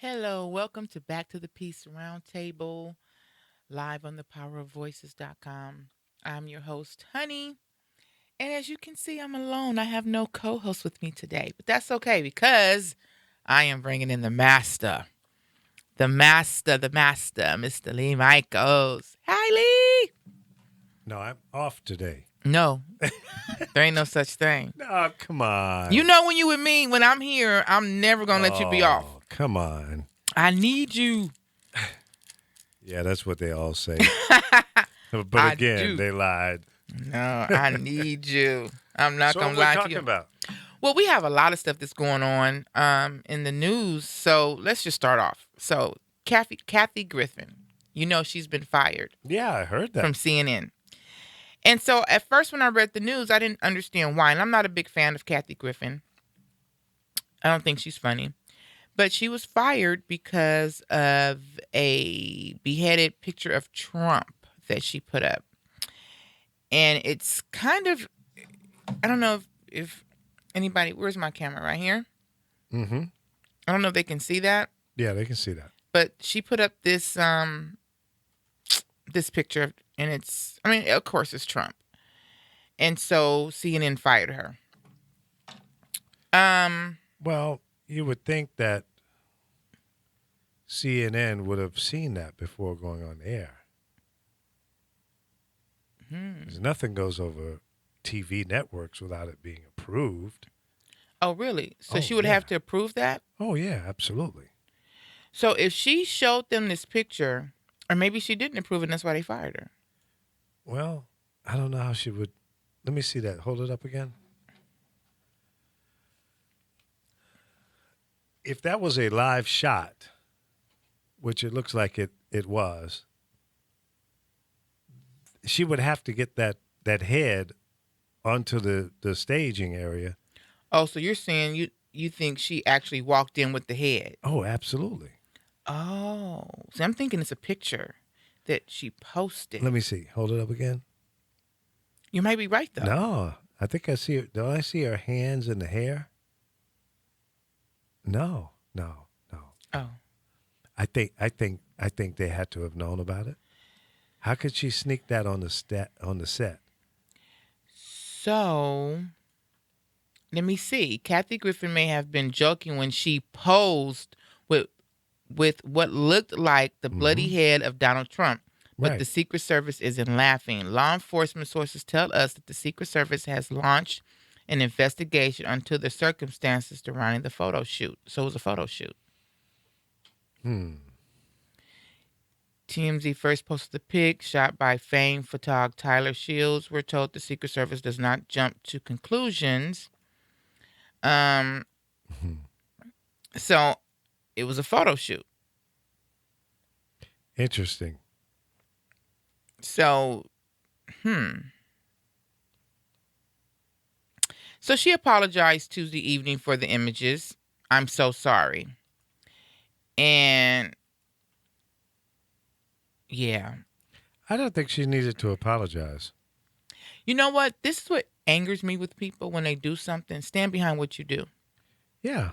Hello, welcome to Back to the Peace Roundtable, live on the powerofvoices.com. I'm your host, Honey, and as you can see, I'm alone. I have no co host with me today, but that's okay because I am bringing in the master, Mr. Lee Michaels. Hi, Lee. No, I'm off today. No, there ain't no such thing. No, come You on. know, when you with me, when I'm here, I'm never going to let you be off. Oh, come on. I need you. Yeah, that's what they all say. But I again, do. they lied. No, I need you. I'm not So what gonna we're lie to talking you. about? Well, we have a lot of stuff that's going on in the news. So let's just start off. So Kathy Griffin, she's been fired Yeah, I heard from that. CNN. And so at first when I read the news, I didn't understand why. And I'm not a big fan of Kathy Griffin. I don't think she's funny. But she was fired because of a beheaded picture of Trump that she put up. And it's kind of, I don't know if anybody, where's my camera? Right here? Mm-hmm. I don't know if they can see that, Yeah, they can see that. but she put up this picture and it's, I mean, of course it's Trump. And so CNN fired her. Um Well, you would think that CNN would have seen that before going on air. Because hmm. nothing goes over TV networks without it being approved. Oh, really? So Oh, she would yeah. have to approve that? Oh, yeah, absolutely. So if she showed them this picture, or maybe she didn't approve it and that's why they fired her. Well, I don't know how she would. Let me see that. Hold it up again. If that was a live shot, which it looks like it was, she would have to get that head onto the staging area. Oh, so you're saying you think she actually walked in with the head. Oh, absolutely. Oh, so I'm thinking it's a picture that she Let posted. me see. Hold it up again. You might be right though. No, I think I see it. Don't I see her hands in the hair? No, no, no. Oh. I think they had to have known about it. How could she sneak that on the set? So let me see. Kathy Griffin may have been joking when she posed with what looked like the bloody Mm-hmm. head of Donald Trump. But the Right. Secret Service isn't laughing. Law enforcement sources tell us that the Secret Service has launched an investigation into the circumstances surrounding the photo shoot. So it was a photo shoot. Hmm. TMZ first posted the pic shot by famed photographer Tyler Shields. We're told the Secret Service does not jump to conclusions. Um, so it was a photo shoot. Interesting. So, hmm. So she apologized Tuesday evening for the images. I'm so sorry. And yeah. I don't think she needed to apologize. You know what? This is what angers me with people when they do something. Stand behind what you do. Yeah.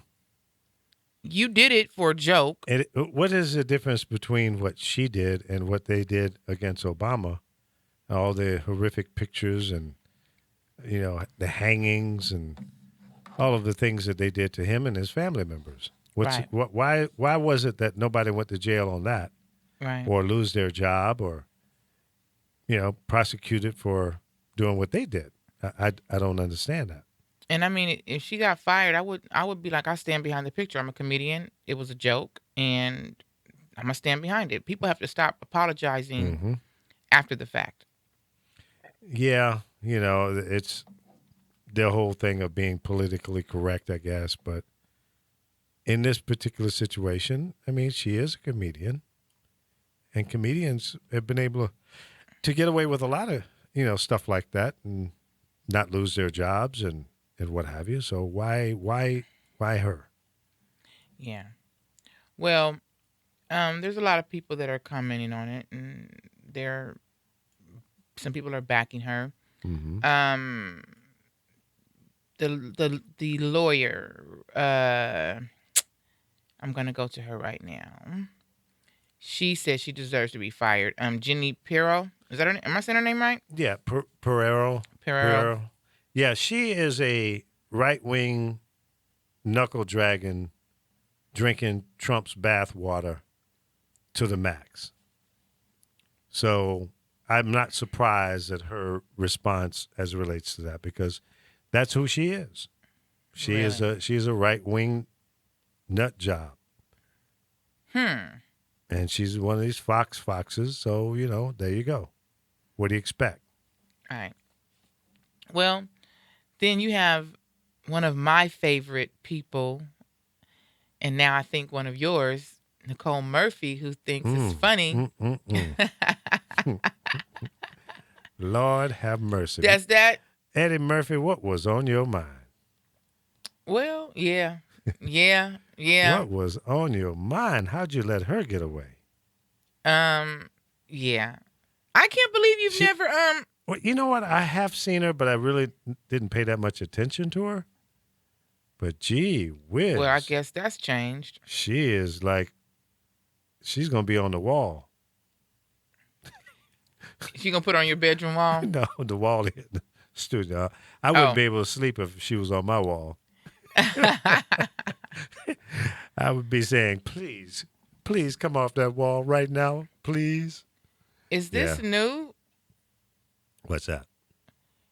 You did it for a joke. What is the difference between what she did and what they did against Obama? All the horrific pictures and the hangings and all of the things that they did to him and his family members. Right. Why was it that nobody went to jail on that Right. or lose their job or prosecuted for doing what they did? I don't understand that. And I mean, if she got fired, I would be like, I stand behind the picture. I'm a comedian. It was a joke, and I'm gonna stand behind it. People have to stop apologizing Hmm. after the fact. Yeah, it's the whole thing of being politically correct, I guess. But in this particular situation, I mean, she is a comedian, and comedians have been able to get away with a lot of stuff like that and not lose their jobs and what have you. So why her? Yeah. Well, there's a lot of people that are commenting on it, and there some people are backing her. Hmm. Um, the lawyer, I'm gonna go to her right now. She says she deserves to be fired. Jenny Pirro. Is that her name? Am I saying her name right? Yeah, Pereiro. Pirro. Pereiro. Yeah, she is a right wing knuckle dragon drinking Trump's bathwater to the max. So I'm not surprised at her response as it relates to that because that's who she is. Really? She's a right wing nut job. And she's one of these foxes. So, there you go. What do you expect? All right. Well, then you have one of my favorite people, and now I think one of yours, Nicole Murphy, who thinks it's Mm, funny. Lord have mercy. Does that? Eddie Murphy, what was on your mind? Well, yeah. Yeah. Yeah. What was on your mind? How'd you let her get away? Yeah. I can't believe you've She- never Well, you know what? I have seen her, but I really didn't pay that much attention to her. But gee whiz. well, I guess that's changed. She is like, she's going to be on the wall. She gonna put on your bedroom wall? No, the wall in the studio. I wouldn't Oh. be able to sleep if she was on my wall. I would be saying, please come off that wall right now, please. Is this Yeah. new? What's that?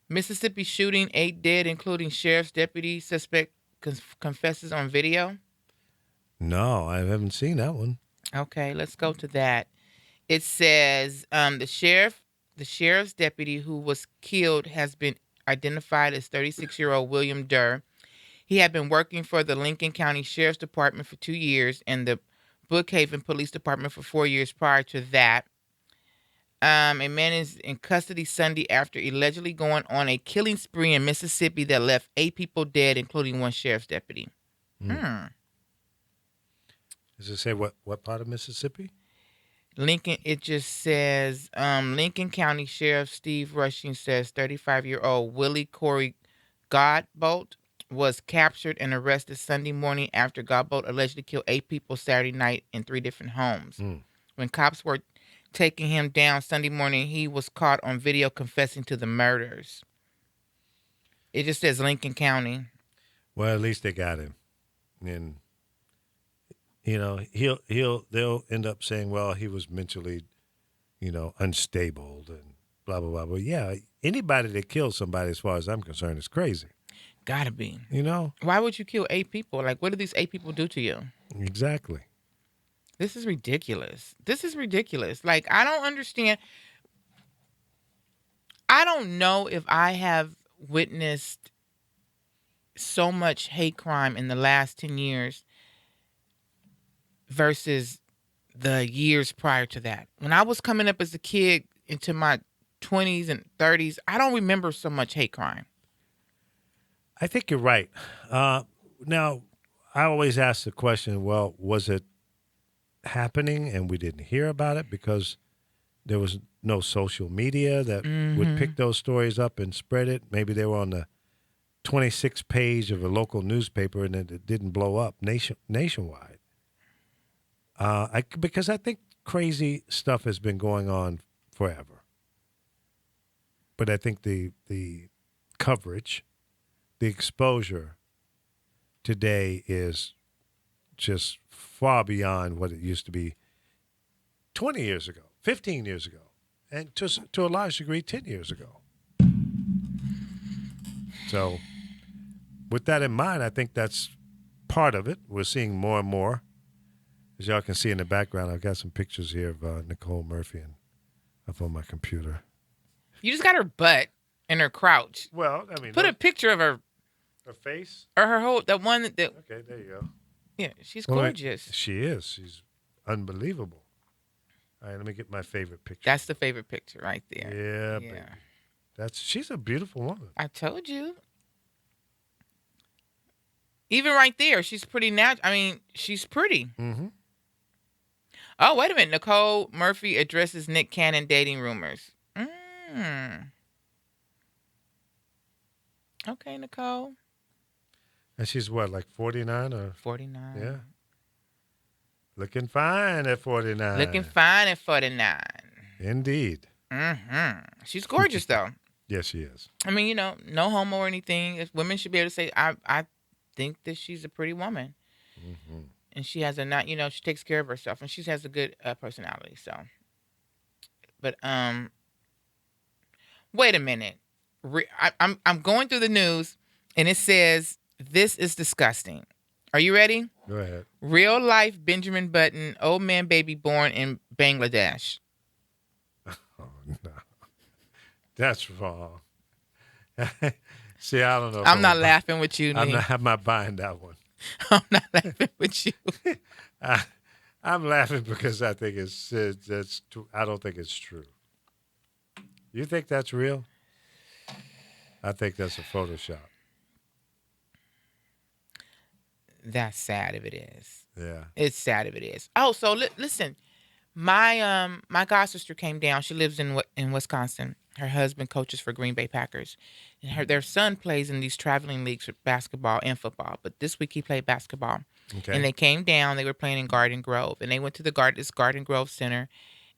Mississippi shooting, 8 dead, including sheriff's deputy. Suspect confesses on video. No, I haven't seen that one. Okay, let's go to that. It says the sheriff's deputy who was killed has been identified as 36-year-old William Durr. He had been working for the Lincoln County Sheriff's Department for 2 years and the Brookhaven Police Department for 4 years prior to that. A man is in custody Sunday after allegedly going on a killing spree in Mississippi that left 8 people dead, including one sheriff's deputy. Does it say what part of Mississippi? Lincoln, it just says Lincoln County Sheriff Steve Rushing says 35-year-old Willie Corey Godbolt was captured and arrested Sunday morning after Godbolt allegedly killed 8 people Saturday night in 3 different homes. When cops were taking him down Sunday morning, he was caught on video confessing to the murders. It just says Lincoln County. Well, at least they got him. And they'll end up saying, well, he was mentally, unstable and blah blah blah. But yeah, anybody that kills somebody, as far as I'm concerned, is crazy. Gotta be. Why would you kill 8 people? Like, what did these 8 people do to you? Exactly. This is ridiculous. Like, I don't understand. I don't know if I have witnessed so much hate crime in the last 10 years versus the years prior to that. When I was coming up as a kid into my 20s and 30s, I don't remember so much hate crime. I think you're right. Now, I always ask the question, well, was it happening and we didn't hear about it because there was no social media that would pick those stories up and spread it? Maybe they were on the 26th page of a local newspaper and it didn't blow up nationwide. Because I think crazy stuff has been going on forever. But I think the coverage, the exposure today is just far beyond what it used to be 20 years ago, 15 years ago, and to a large degree 10 years ago. So with that in mind, I think that's part of it. We're seeing more and more. As y'all can see in the background, I've got some pictures here of Nicole Murphy up on my computer. You just got her butt and her crouch. Well, I mean, Put a picture of her face or her whole the one that Okay, there you go. yeah, she's Well, gorgeous. she is. She's unbelievable. All right, let me get my favorite picture. That's the favorite picture right there. Yeah, baby. She's a beautiful woman. I told you. Even right there, she's pretty natural. I mean, she's pretty. Mm-hmm. Oh, wait a minute. Nicole Murphy addresses Nick Cannon dating rumors. Okay, Nicole. And she's what, like 49 or? 49. Yeah. Looking fine at 49. Looking fine at 49. Indeed. She's gorgeous, though. Yes, she is. I mean, no homo or anything. If women should be able to say, I think that she's a pretty woman. Mm-hmm. And she has she takes care of herself. And she has a good personality, so. But, wait a minute. I'm going through the news, and it says, this is disgusting. Are you ready? Go ahead. Real life Benjamin Button, old man baby born in Bangladesh. Oh, no. That's wrong. See, I don't know. I'm not laughing with you, I'm Nick. not buying that one. I'm not laughing with you. I'm laughing because I think I don't think it's true. You think that's real? I think that's a Photoshop. That's sad if it is. Yeah. It's sad if it is. Oh, so listen, my god sister came down. She lives in Wisconsin. Her husband coaches for Green Bay Packers, and their son plays in these traveling leagues for basketball and football. But this week he played basketball, Okay. and they came down. They were playing in Garden Grove, and they went to this Garden Grove Center,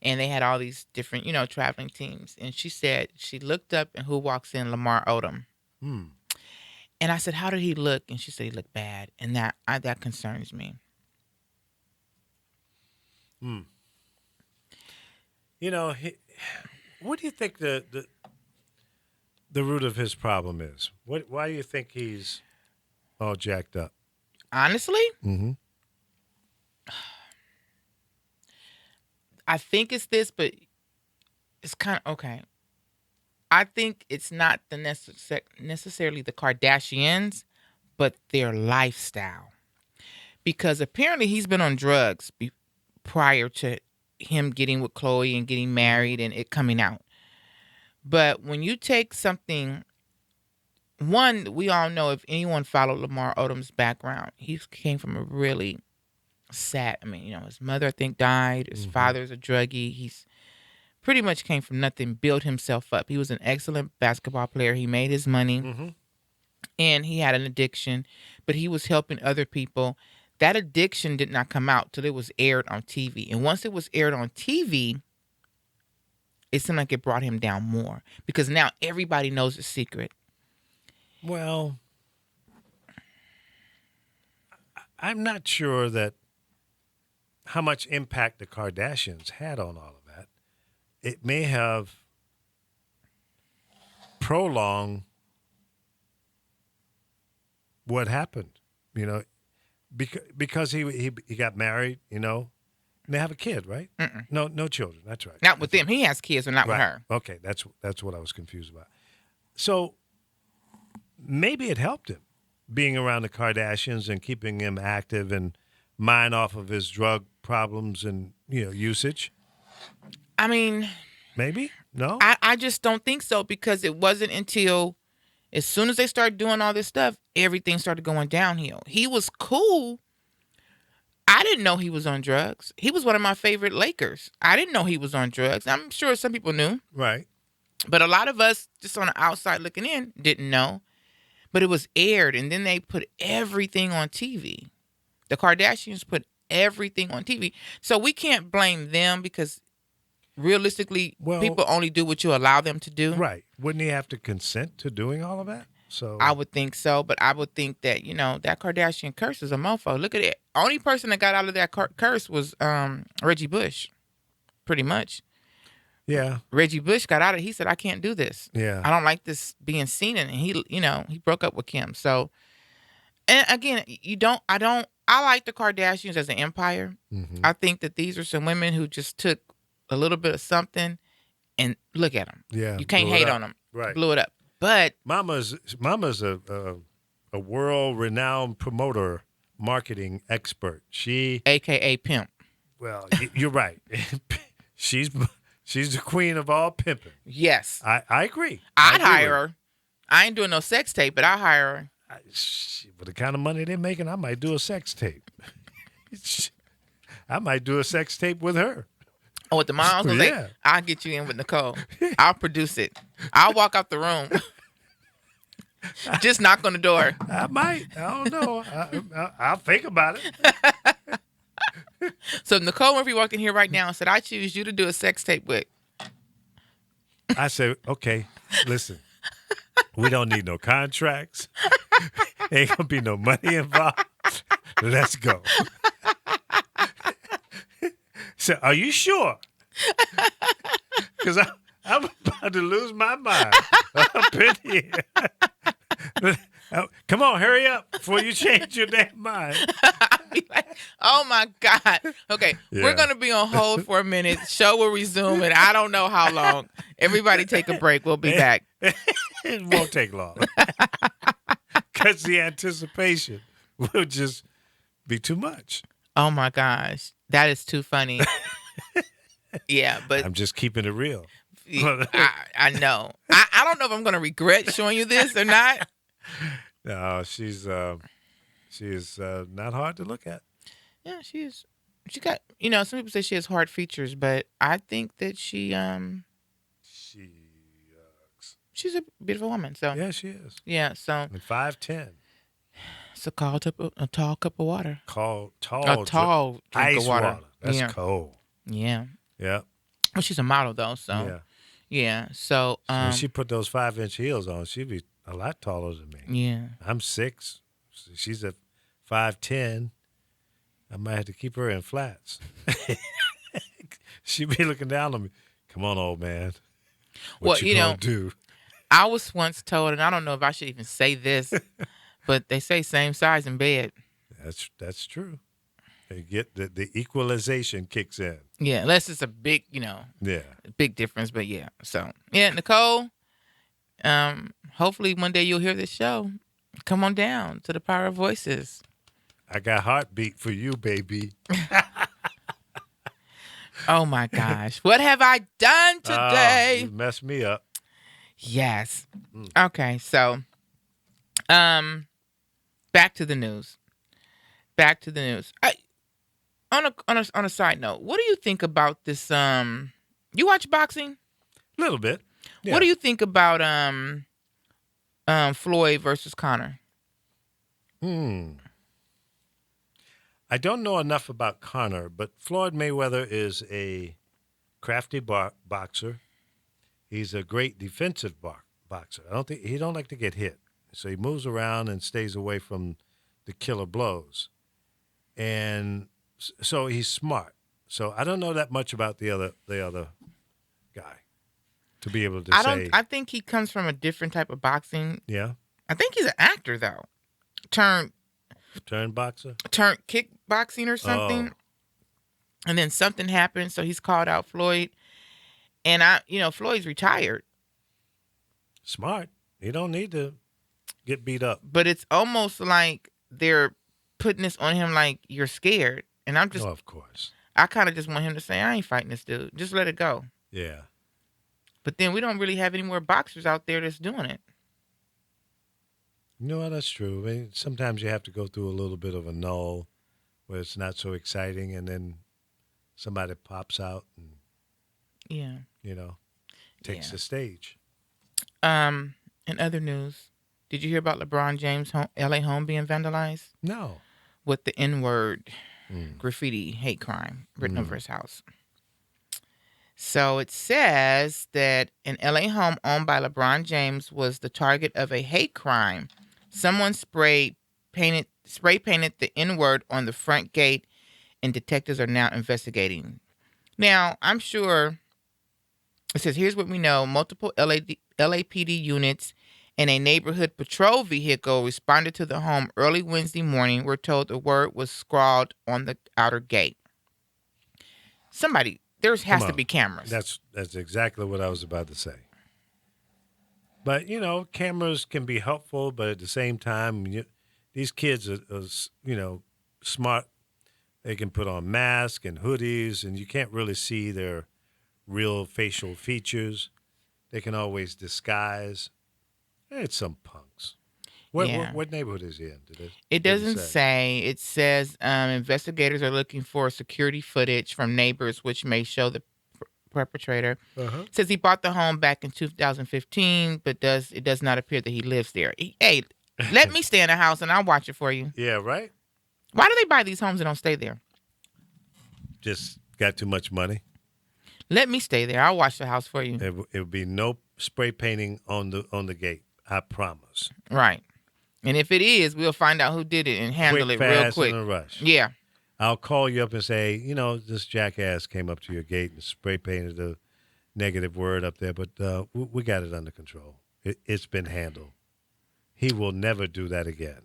and they had all these different traveling teams. And she said she looked up, and who walks in? Lamar Odom. And I said, how did he look? And she said he looked bad, and that concerns me. What do you think the root of his problem is? Why do you think he's all jacked up? Honestly, Mm-hmm. I think it's this, but it's kind of okay. I think it's not necessarily the Kardashians, but their lifestyle. Because apparently he's been on drugs prior to him getting with Khloe and getting married and it coming out. But when you take something, one, we all know if anyone followed Lamar Odom's background, he came from a really sad, his mother, I think, died. His father's a druggie. He's pretty much came from nothing, built himself up. He was an excellent basketball player. He made his money, and he had an addiction, but he was helping other people. That addiction did not come out till it was aired on TV. And once it was aired on TV, it seemed like it brought him down more because now everybody knows the secret. Well, I'm not sure that how much impact the Kardashians had on all of that. It may have prolonged what happened, because he got married, and they have a kid, right? Mm-mm. No children. That's right. Not with them. He has kids, but not with Right. her. Okay, that's what I was confused about. So maybe it helped him being around the Kardashians and keeping him active and mind off of his drug problems and usage. I mean, Maybe no. I just don't think so because it wasn't until as soon as they started doing all this stuff, everything started going downhill. He was cool. I didn't know he was on drugs. He was one of my favorite Lakers. I didn't know he was on drugs. I'm sure some people knew. Right. But a lot of us, just on the outside looking in, didn't know. But it was aired, and then they put everything on TV. The Kardashians put everything on TV. So we can't blame them because realistically, people only do what you allow them to do. Right. Wouldn't he have to consent to doing all of that? So I would think so, but I would think that, that Kardashian curse is a mofo. Look at it. Only person that got out of that curse was Reggie Bush, pretty much. Yeah. Reggie Bush got out of it. He said, I can't do this. Yeah. I don't like this being seen. And he broke up with Kim. So, and again, I like the Kardashians as an empire. Mm-hmm. I think that these are some women who just took a little bit of something and look at them. Yeah. You can't hate on them. Right. Blew it up. But Mama's a world-renowned promoter, marketing expert. She, AKA pimp. well, you're right. She's the queen of all pimping. Yes. I agree. I'd agree hire with her. I ain't doing no sex tape, but I'll hire her. With the kind of money they're making, I might do a sex tape. I might do a sex tape with her. Oh, with the moms? Yeah. I'll get you in with Nicole. I'll produce it. I'll walk out the room. Just knock on the door. I might. I don't know. I'll think about it. So Nicole Murphy walked in here right now and said, "I choose you to do a sex tape with." I said, okay, listen, we don't need no contracts. Ain't gonna be no money involved. Let's go. So, are you sure? Because I'm about to lose my mind up in here. Come on, hurry up before you change your damn mind. Like, oh my God. Okay, we're Yeah. going to be on hold for a minute. Show will resume and I don't know how long. Everybody take a break. We'll be back. It won't take long. Because the anticipation will just be too much. Oh my gosh. That is too funny. Yeah, but I'm just keeping it real. I know. I don't know if I'm going to regret showing you this or not. No, she is not hard to look at. Yeah, she got, some people say she has hard features, but I think that she's a beautiful woman. So Yeah, she is. yeah, so And 5'10". it's a tall cup of water. Tall A tall drink ice of water. That's Yeah. cold. Yeah. Yeah. Well, she's a model though, so Yeah. yeah. So When she put those 5-inch heels on, she'd be a lot taller than me. yeah. I'm 6. She's at 5'10". I might have to keep her in flats. She'd be looking down on me. Come on, old man. What Well, you gonna do? I was once told, and I don't know if I should even say this, but they say same size in bed. That's true. They get the equalization kicks in. Yeah, unless it's a big, Yeah. big difference. But yeah, so yeah, Nicole. Hopefully one day you'll hear this show. Come on down to the Power of Voices. I got heartbeat for you, baby. Oh my gosh, what have I done today? You messed me up. Yes. Okay, so back to the news. On a side note, what do you think about this you watch boxing? A little bit. Yeah. What do you think about Floyd versus Conor? I don't know enough about Conor, but Floyd Mayweather is a crafty boxer. He's a great defensive boxer. He don't like to get hit, so he moves around and stays away from the killer blows, and so he's smart. So I don't know that much about the other guy to be able to say. I think he comes from a different type of boxing. Yeah, I think he's an actor though. Turn boxer. kickboxing or something. And then something happened, so he's called out Floyd. And Floyd's retired. Smart. He don't need to get beat up. But it's almost like they're putting this on him like you're scared. And I'm just of course. I kind of just want him to say, I ain't fighting this dude. Just let it go. Yeah. But then we don't really have any more boxers out there that's doing it. You know what? That's true. I mean, sometimes you have to go through a little bit of a null where it's not so exciting, and then somebody pops out and, Yeah. takes the stage. In other news, did you hear about LeBron James' LA home being vandalized No. with the N-word graffiti hate crime written over his house? So it says that an LA home owned by LeBron James was the target of a hate crime. Someone spray painted the N-word on the front gate, and detectives are now investigating. Now, I'm sure it says, here's what we know. Multiple LAPD units and a neighborhood patrol vehicle responded to the home early Wednesday morning. We're told the word was scrawled on the outer gate. There has to be cameras. That's exactly what I was about to say. But, cameras can be helpful, but at the same time, these kids are smart. They can put on masks and hoodies, and you can't really see their real facial features. They can always disguise. It's some punks. What neighborhood is he in? It doesn't say. It says investigators are looking for security footage from neighbors, which may show the perpetrator. It says he bought the home back in 2015, but it does not appear that he lives there. Hey, let me stay in the house and I'll watch it for you. Yeah, right? Why do they buy these homes and don't stay there? just got too much money. Let me stay there. I'll watch the house for you. It would be no spray painting on the gate. I promise. Right. And if it is, we'll find out who did it and handle Quick, it real fast, quick. in a rush. Yeah. I'll call you up and say, this jackass came up to your gate and spray painted a negative word up there, but we got it under control. It's been handled. He will never do that again.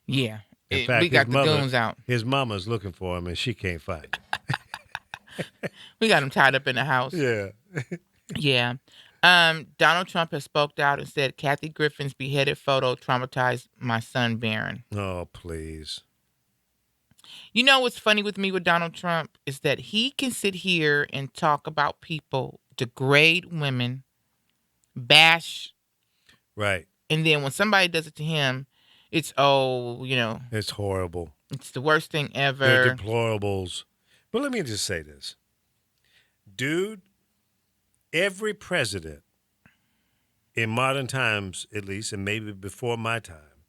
Yeah. In fact, we got his the mother, goons out. His mama's looking for him, and she can't find him. We got him tied up in the house. Yeah. Yeah. Donald Trump has spoke out and said Kathy Griffin's beheaded photo traumatized my son Barron. Oh, please. You know what's funny with me with Donald Trump is that he can sit here and talk about people, degrade women, bash, Right. and then when somebody does it to him, it's It's horrible. it's the worst thing ever. They're deplorables. But let me just say this. Dude, every president in modern times, at least, and maybe before my time,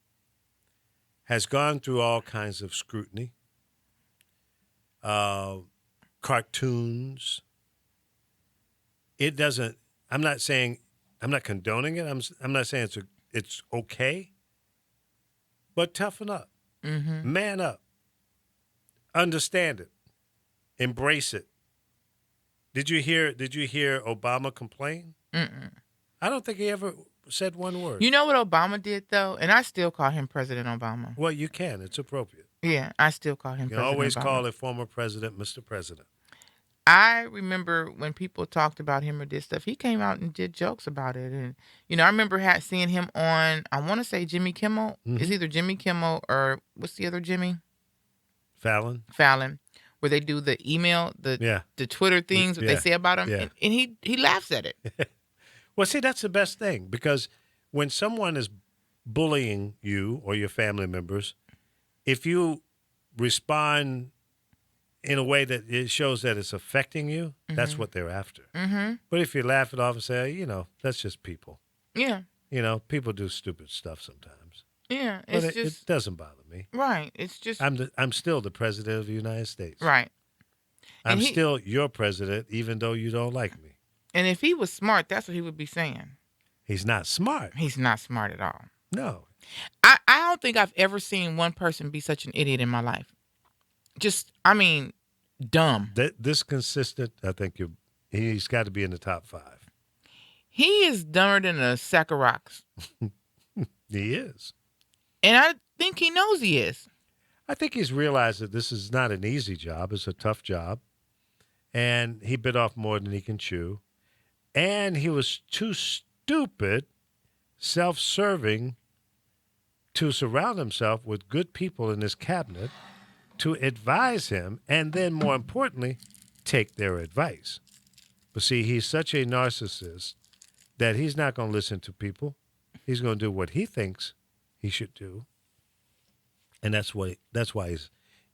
has gone through all kinds of scrutiny, cartoons. It doesn't. I'm not condoning it. I'm not saying it's okay. But toughen up, man up, understand it, embrace it. Did you hear Obama complain? Mm-mm. I don't think he ever said one word. You know what Obama did though, and I still call him President Obama. Well, you can. It's appropriate. Yeah, I still call him. You can President always Obama. call a former president Mr. President. I remember when people talked about him or did stuff, he came out and did jokes about it. And, I remember seeing him on, I want to say Jimmy Kimmel. Mhm. It's either Jimmy Kimmel or what's the other Jimmy? Fallon. Where they do the email, Yeah. the Twitter things, what they Yeah. say about him. Yeah. And he laughs at it. Well, see, that's the best thing because when someone is bullying you or your family members, if you respond in a way that it shows that it's affecting you, that's what they're after. Mm-hmm. But if you laugh it off and say, that's just people. Yeah. People do stupid stuff sometimes. Yeah. But It's it doesn't bother me. right. It's just I'm still the president of the United States. right. I'm And still your president, even though you don't like me. And if he was smart, that's what he would be saying. He's not smart. He's not smart at all. No. I don't think I've ever seen one person be such an idiot in my life. Dumb. This consistent, I think he's got to be in the top 5. He is dumber than a sack of rocks. He is. And I think he knows he is. I think he's realized that this is not an easy job. It's a tough job. And he bit off more than he can chew. And he was too stupid, self-serving, to surround himself with good people in his cabinet to advise him and then, more importantly, take their advice. But see, he's such a narcissist that he's not going to listen to people. He's going to do what he thinks he should do. And that's why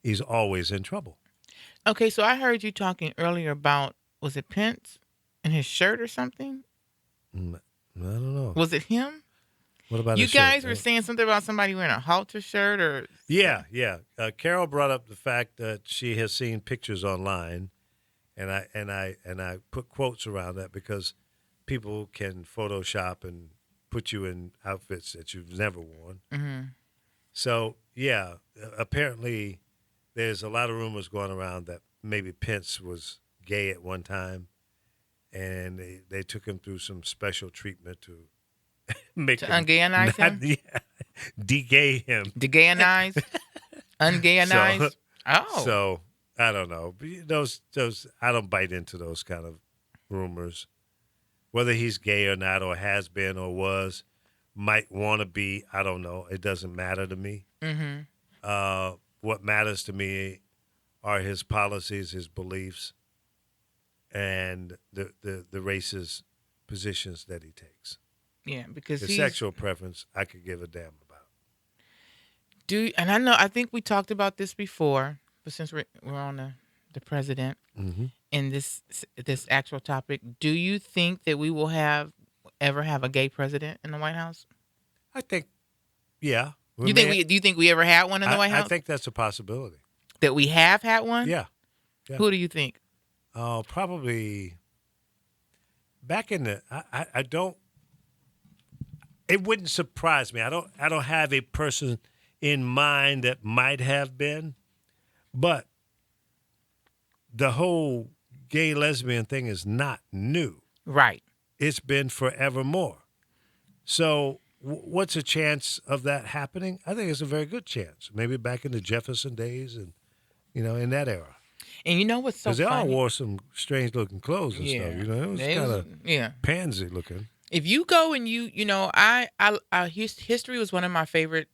he's always in trouble. Okay, so I heard you talking earlier about, was it Pence and his shirt or something? I don't know. Was it him? What about You his shirt? guys were saying something about somebody wearing a halter shirt or... Yeah. Carol brought up the fact that she has seen pictures online, and I put quotes around that because people can Photoshop and put you in outfits that you've never worn. Mm-hmm. So yeah, apparently there's a lot of rumors going around that maybe Pence was gay at one time, and they took him through some special treatment to make To him ungayanize him? Yeah, de-gay him. Degayanize? Ungayanize? So I don't know. But those I don't bite into those kind of rumors. Whether he's gay or not, or has been or was, might want to be, I don't know. It doesn't matter to me. Mm-hmm. What matters to me are his policies, his beliefs, and the racist positions that he takes. Yeah, because The he's... sexual preference, I could give a damn about. And I think we talked about this before, but since we're on the president Mm-hmm. in this actual topic, do you think that we will ever have a gay president in the White House? I think, yeah. Do you think we ever had one in the White House? I think that's a possibility. That we have had one? Yeah. Yeah. Who do you think? Oh, probably back in the. I don't. It wouldn't surprise me. I don't have a person in mind that might have been, but the whole gay lesbian thing is not new. Right. It's been forevermore. So, what's a chance of that happening? I think it's a very good chance. Maybe back in the Jefferson days and, in that era. And you know what's so Because they all funny? wore some strange looking clothes and stuff. It was They kind was- of yeah. pansy looking. If you go and history was one of my favorite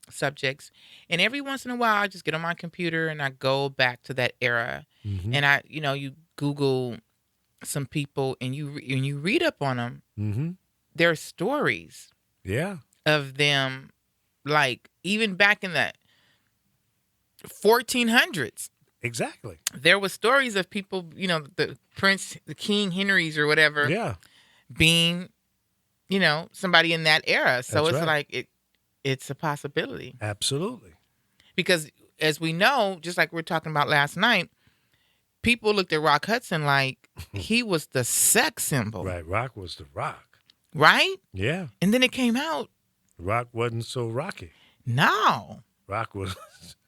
subjects, and every once in a while I just get on my computer and I go back to that era, Mm-hmm. and you Google some people and you read up on them. Mm-hmm. Their stories Yeah. of them, like even back in the 1400s. Exactly. There was stories of people, the Prince, the King Henrys or whatever, Yeah. being, somebody in that era. So That's it's right. like it's a possibility. Absolutely. Because as we know, just like we were talking about last night, people looked at Rock Hudson like he was the sex symbol. Right. Rock was the rock. Right? Yeah. And then it came out, Rock wasn't so rocky. no. Rock was.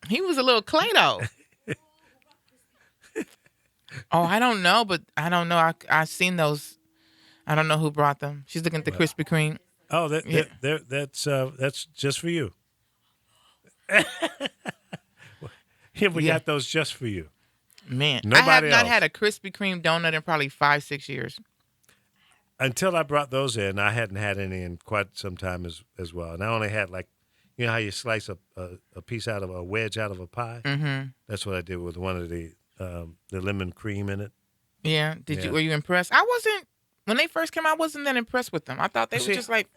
He was a little Clay-Doh. Oh, I don't know, but I don't know. I've seen those. I don't know who brought them. She's looking at the Krispy Kreme. Oh, Yeah. that's just for you. Here we Yeah. got those just for you. Man, I Nobody have not else. had a Krispy Kreme donut in probably 5-6 years. Until I brought those in, I hadn't had any in quite some time as well. And I only had how you slice a piece out of a wedge out of a pie. Mm-hmm. That's what I did with one of the lemon cream in it. Yeah. Yeah. Were you impressed? I wasn't. When they first came out, I wasn't that impressed with them. I thought they See, were just like.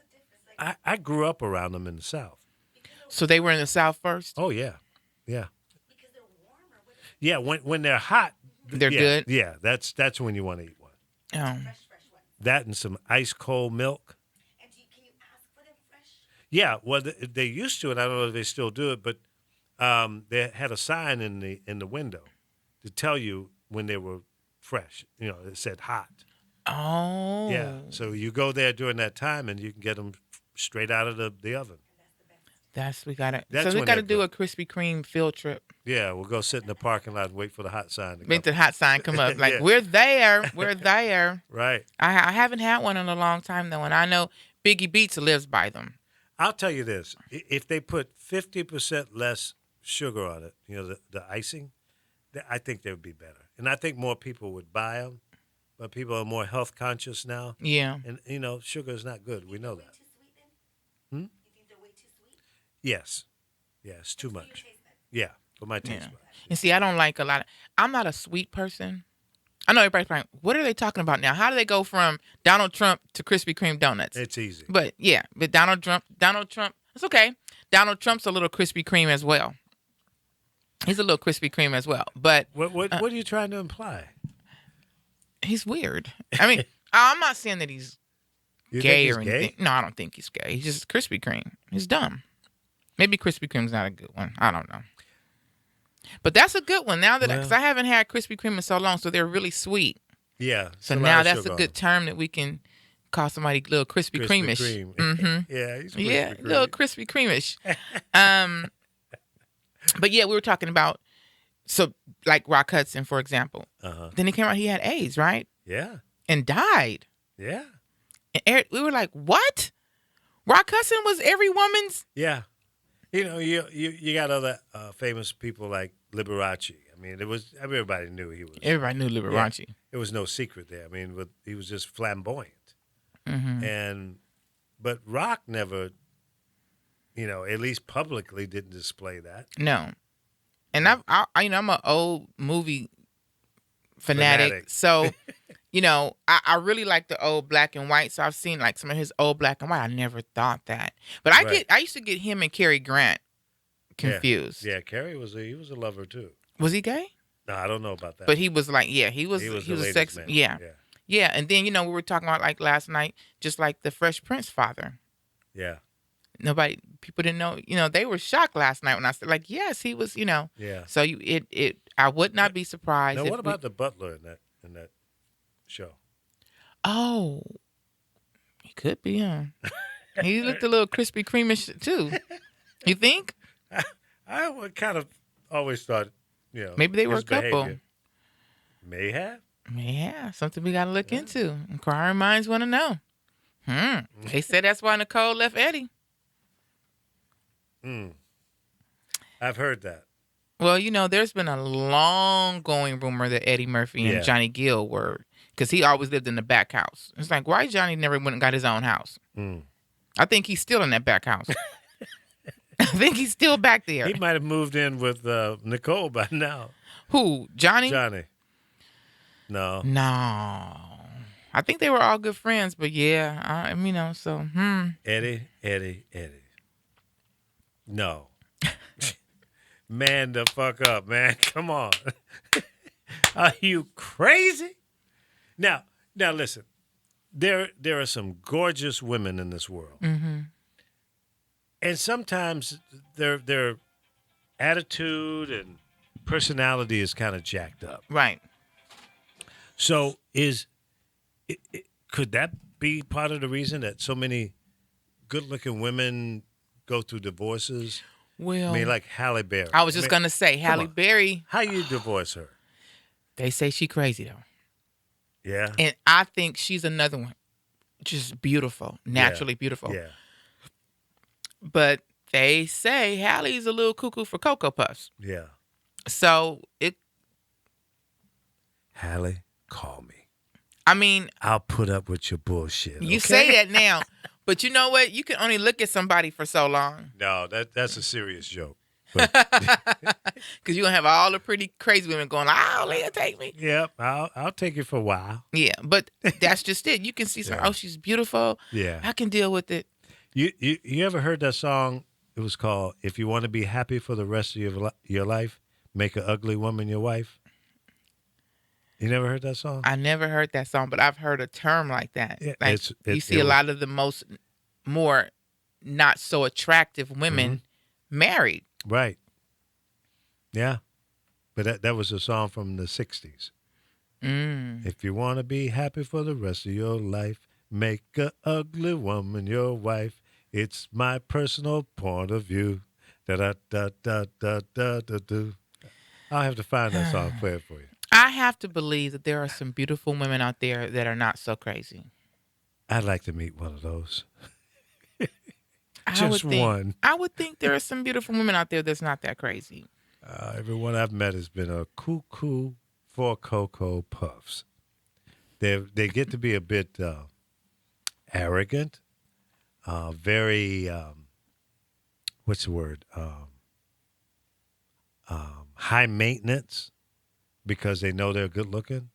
I grew up around them in the South. So they were in the South first. Oh yeah, yeah, yeah. When they're hot, They're yeah, good? Yeah, that's when you want to eat one. Oh. That and some ice cold milk. And can you ask for them fresh? Yeah, well, they used to, and I don't know if they still do it, but they had a sign in the window to tell you when they were fresh. It said hot. Oh. Yeah, so you go there during that time, and you can get them straight out of the oven. We gotta. That's So we when gotta they're do a Krispy Kreme field trip. Yeah, we'll go sit in the parking lot and wait for the hot sign to Make come. the hot sign come up. Like Yeah. we're there. We're there. Right. I haven't had one in a long time though, and I know Biggie Beats lives by them. I'll tell you this: if they put 50% less sugar on it, the icing, I think they would be better, and I think more people would buy them. But people are more health conscious now, Yeah. and sugar is not good. We know that. Too sweet then? Hmm? You think they're way too sweet? Yes, too much. Yeah, for my taste Yeah. buds. And see, I don't like a lot of. I'm not a sweet person. I know everybody's like, what are they talking about now? How do they go from Donald Trump to Krispy Kreme donuts? It's easy. But yeah, but Donald Trump, it's okay. Donald Trump's a little Krispy Kreme as well. He's a little Krispy Kreme as well, but What are you trying to imply? he's weird. I mean, I'm not saying that he's You gay think or he's anything. gay? No, I don't think he's gay. He's just Krispy Kreme. He's dumb. Maybe Krispy Kreme's not a good one. I don't know. But that's a good one now that because I haven't had Krispy Kreme in so long, so they're really sweet. Yeah. So it's lot now of that's sugar a on good term that we can call somebody little Krispy Krispy Kreme-ish. Kreme. Mm-hmm. Yeah, he's Yeah, Krispy little Kreme. Krispy Kreme-ish. But yeah, we were talking about like Rock Hudson, for example. Uh-huh. Then he came out, he had AIDS, right? Yeah. And died. Yeah. And Eric, we were like, what? Rock Hudson was every woman's. Yeah. You got other famous people like Liberace. I mean, everybody knew he was. Everybody knew Liberace. It was no secret there. I mean, he was just flamboyant. Mm-hmm. But Rock never, at least publicly didn't display that. No. And I'm an old movie fanatic. So, I really like the old black and white. So I've seen like some of his old black and white. I never thought that. But I used to get him and Cary Grant confused. Yeah, Carrie he was a lover too. Was he gay? No, I don't know about that. But he was like, yeah, he was the a ladies' sex. man. Yeah. Yeah. And then, we were talking about like last night, just like the Fresh Prince father. Yeah. People didn't know. They were shocked last night when I said, like, yes, he was. Yeah. So I would not be surprised. Now, if what about the butler in that show? Oh, he could be. He looked a little Krispy Kreme-ish too. You think? I would kind of always thought, Maybe they were his a couple. behavior may have. Yeah, something we got to look into. Inquiring minds want to know. They said that's why Nicole left Eddie. I've heard that. Well, there's been a long going rumor that Eddie Murphy and Yeah. Johnny Gill were, because he always lived in the back house. It's like, why Johnny never went and got his own house? I think he's still in that back house. I think he's still back there. He might have moved in with Nicole by now. Who? Johnny? Johnny. No. No. I think they were all good friends, but yeah, so, Eddie. No. Man the fuck up, man. Come on. Are you crazy? Now listen. There are some gorgeous women in this world. Mm-hmm. And sometimes their attitude and personality is kind of jacked up. Right. So could that be part of the reason that so many good-looking women go through divorces? Well, I mean, like Halle Berry. I was just going to say, Halle on. Berry, How you divorce her? they say she crazy, though. Yeah. And I think she's another one. Just beautiful, naturally beautiful. Yeah. But they say Halle's a little cuckoo for Cocoa Puffs. Yeah. So Halle, call me. I mean, I'll put up with your bullshit. you okay? say that now, but you know what? You can only look at somebody for so long. No, that's a serious joke. Because you're going to have all the pretty crazy women going, oh, Leah, take me. Yep, I'll take it for a while. Yeah, but that's just it. You can see some, oh, she's beautiful. Yeah. I can deal with it. You ever heard that song? It was called "If You Want to Be Happy for the Rest of Your Life, Make an Ugly Woman Your Wife." You never heard that song? I never heard that song, but I've heard a term like that. Yeah, Like you see a lot of the more not so attractive women married. Right. Yeah, but that was a song from the '60s. If you want to be happy for the rest of your life, make a ugly woman your wife. It's my personal point of view. Da da da da da da da do. I'll have to find that song, play it for you. I have to believe that there are some beautiful women out there that are not so crazy. I'd like to meet one of those. I would think, one. I would think there are some beautiful women out there that's not that crazy. Everyone I've met has been a cuckoo for Cocoa Puffs. They get to be a bit arrogant, very what's the word? High maintenance because they know they're good looking.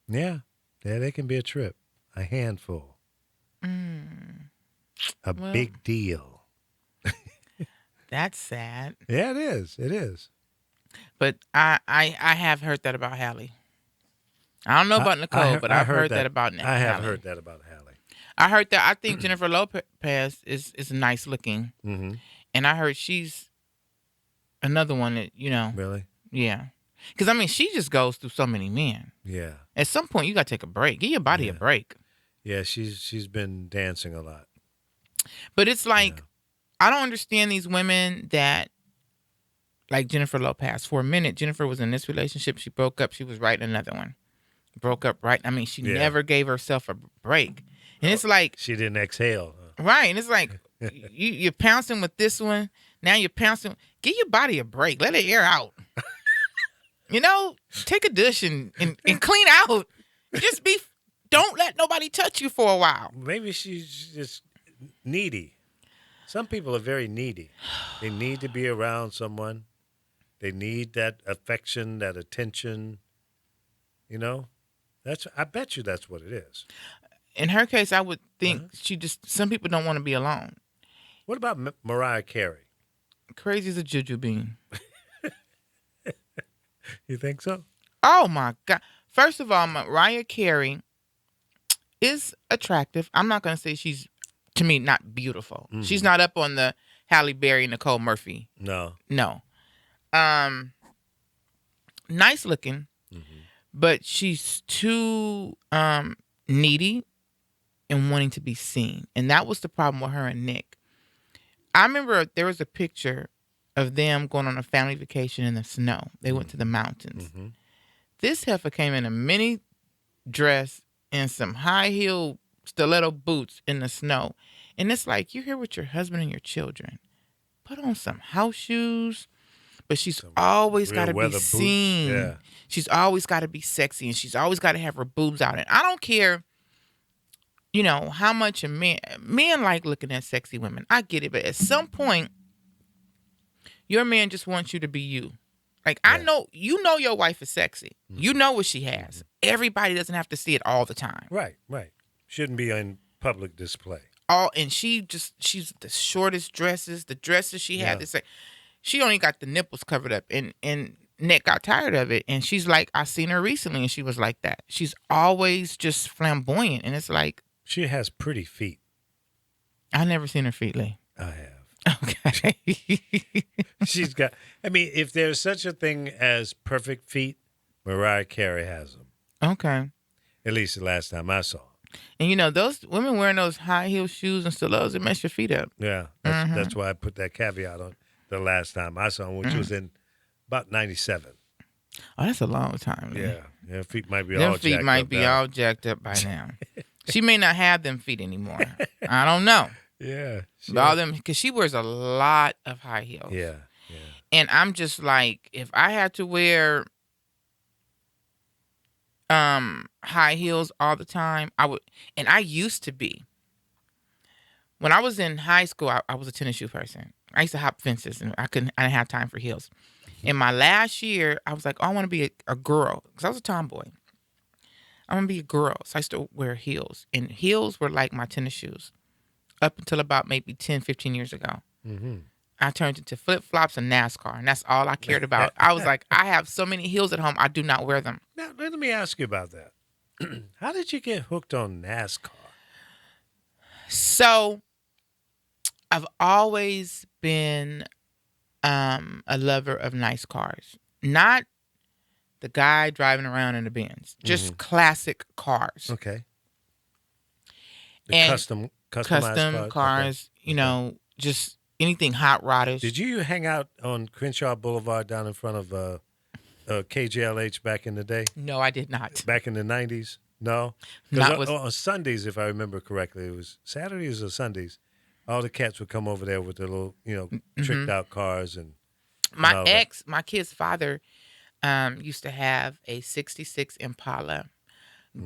Yeah, they can be a trip, a handful, a big deal. That's sad. Yeah, it is. It is. But I have heard that about Halle. I don't know about Nicole, but I've heard that about Halle. I have heard that about Halle. I heard that. I think Jennifer Lopez is nice looking, Mm-hmm. and I heard she's another one that Really? yeah. Because I mean, she just goes through so many men. Yeah. At some point, you got to take a break. Give your body a break. Yeah, she's been dancing a lot. But it's like I don't understand these women that like Jennifer Lopez. For a minute, Jennifer was in this relationship. She broke up. She was right in another one. Broke up right. I mean, she never gave herself a break. And it's like She didn't exhale. right. And it's like you're pouncing with this one. Now you're pouncing. Give your body a break. Let it air out. Take a dish and clean out. Just don't let nobody touch you for a while. Maybe she's just needy. Some people are very needy. They need to be around someone. They need that affection, that attention. I bet you that's what it is. In her case, I would think some people don't want to be alone. What about Mariah Carey? Crazy as a juju bean. You think so? Oh my God. First of all, Mariah Carey, is attractive. I'm not gonna say she's, to me, not beautiful. She's Mhm. not up on the Halle Berry, Nicole Murphy. No. No. Um, nice looking, Mhm. but she's too needy and wanting to be seen. And that was the problem with her and Nick. I remember there was a picture of them going on a family vacation in the snow. They went to the mountains. Mhm. This heifer came in a mini dress and some high heel stiletto boots in the snow. And it's like, you're here with your husband and your children. Put on some house shoes. But she's Some always got real to be weather boots. seen. Yeah. She's always got to be sexy, and she's always got to have her boobs out. And I don't care, how much a men like looking at sexy women. I get it, but at some point, your man just wants you to be you. Like, I Yeah. know your wife is sexy. You know what she has. Everybody doesn't have to see it all the time. Right. Right. Shouldn't be in public display. And she's the shortest dresses. The dresses she had, Yeah. this, she only got the nipples covered up, and Nick got tired of it. And she's like, I seen her recently, and she was like that. She's always just flamboyant, and it's like, She has pretty feet. I never seen her feet, Lee. I have. Okay. She's got. I mean, if there's such a thing as perfect feet, Mariah Carey has them. Okay. At least the last time I saw them. And those women wearing those high heel shoes and stilettos, it mess your feet up. Yeah, that's why I put that caveat on the last time I saw them, which was in about '97. Oh, that's a long time. Lee. Yeah, her feet might be Them all feet jacked might up be now. all jacked up by now. She may not have them feet anymore. I don't know. Yeah, But all them, because she wears a lot of high heels. yeah. And I'm just like, if I had to wear high heels all the time, I would. And I used to be. When I was in high school, I was a tennis shoe person. I used to hop fences, and I didn't have time for heels. In my last year, I was like, oh, I want to be a girl, because I was a tomboy. I want to be a girl, so I used to wear heels. And heels were like my tennis shoes up until about maybe 10, 15 years ago. Mm-hmm. I turned into flip-flops and NASCAR, and that's all I cared about. I was like, I have so many heels at home, I do not wear them. Now, let me ask you about that. How did you get hooked on NASCAR? So I've always been a lover of nice cars. Not the guy driving around in the Benz, just classic cars. Okay. The And custom custom cars, just anything hot rodish. Did you hang out on Crenshaw Boulevard down in front of KJLH back in the day? No, I did not. Back in the 90s? No? Not Because with- on Sundays, if I remember correctly, it was Saturdays or Sundays, all the cats would come over there with their little, tricked out cars. And all that. My kid's father, used to have a 66 Impala,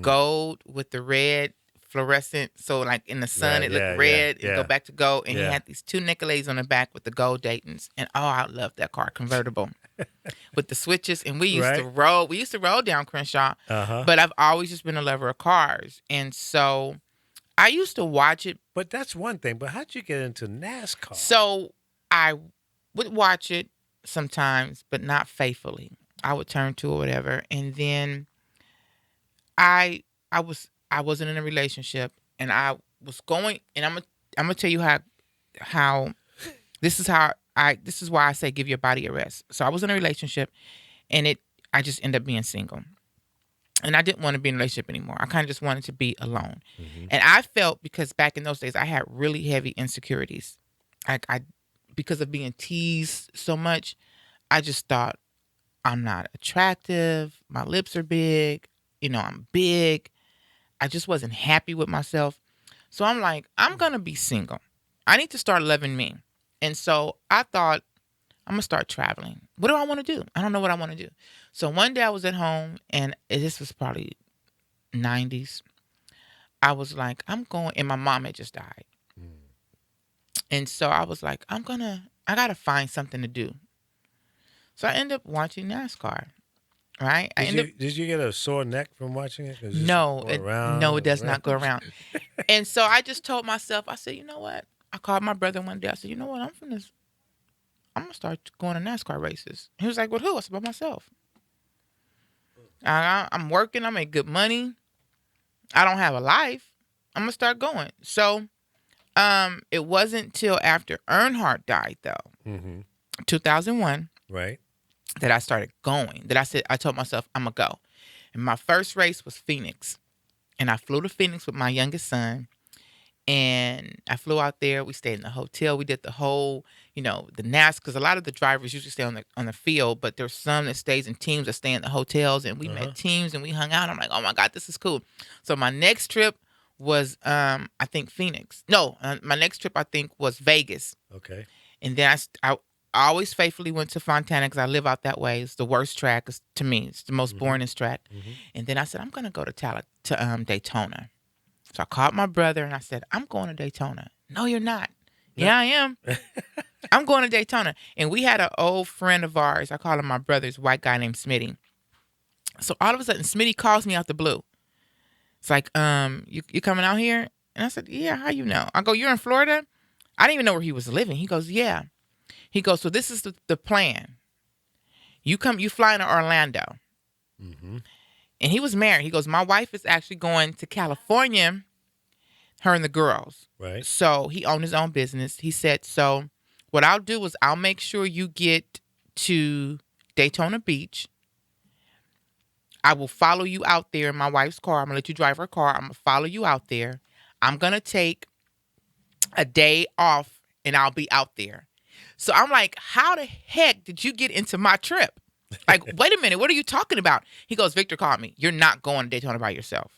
gold with the red fluorescent. So like in the sun, Yeah, it looked yeah, red yeah, and yeah. go back to gold. And he Yeah. had these two Nicolets on the back with the gold Daytons. And I loved that car, convertible with the switches. And we used to Right. roll. We used to roll down Crenshaw. Uh-huh. But I've always just been a lover of cars. And so I used to watch it. But that's one thing. But how'd you get into NASCAR? So I would watch it sometimes, but not faithfully. I would turn to or whatever, and then I wasn't in a relationship, and I was going, and I'm gonna tell you how this is why I say give your body a rest. So I was in a relationship, and I just ended up being single. And I didn't want to be in a relationship anymore. I kind of just wanted to be alone. And I felt, because back in those days I had really heavy insecurities. I because of being teased so much, I just thought I'm not attractive. My lips are big. I'm big. I just wasn't happy with myself. So I'm like, I'm going to be single. I need to start loving me. And so I thought, I'm going to start traveling. What do I want to do? I don't know what I want to do. So one day I was at home, and this was probably 90s. I was like, I'm going, and my mom had just died. And so I was like, I got to find something to do. So I ended up watching NASCAR, right? Did you get a sore neck from watching it? 'Cause it's No, going around it and does not around. go around. And so I just told myself, I said, you know what? I called my brother one day. I said, you know what? I'm going to start going to NASCAR races. He was like, with who? I said, by myself. I'm working. I make good money. I don't have a life. I'm gonna start going. So, it wasn't till after Earnhardt died, though, Mm-hmm. 2001, Right. that I started going. That I told myself I'm gonna go. And my first race was Phoenix, and I flew to Phoenix with my youngest son. And I flew out there. We stayed in the hotel. We did the whole, the NAS, because a lot of the drivers usually stay on the field, but there's some that stays in teams that stay in the hotels. And we Uh-huh. met teams and we hung out. I'm like, oh my God, this is cool. So my next trip was, I think Phoenix. No, my next trip I think was Vegas. Okay. And then I always faithfully went to Fontana because I live out that way. It's the worst track to me. It's the most boringest track. Mm-hmm. And then I said, I'm gonna go to Daytona. So I called my brother and I said, I'm going to Daytona. No, you're not. Yeah, I am. I'm going to Daytona. And we had an old friend of ours. I call him my brother's white guy named Smitty. So all of a sudden, Smitty calls me out the blue. It's like, you coming out here? And I said, yeah, how you know? I go, you're in Florida? I didn't even know where he was living. He goes, yeah. He goes, so this is the plan. You fly to Orlando. Mm-hmm. And he was married. He goes, my wife is actually going to California, her and the girls. Right. So he owned his own business. He said, so what I'll do is I'll make sure you get to Daytona Beach. I will follow you out there in my wife's car. I'm going to let you drive her car. I'm going to follow you out there. I'm going to take a day off and I'll be out there. So I'm like, how the heck did you get into my trip? Like, wait a minute, what are you talking about? He goes, Victor called me. You're not going to Daytona by yourself.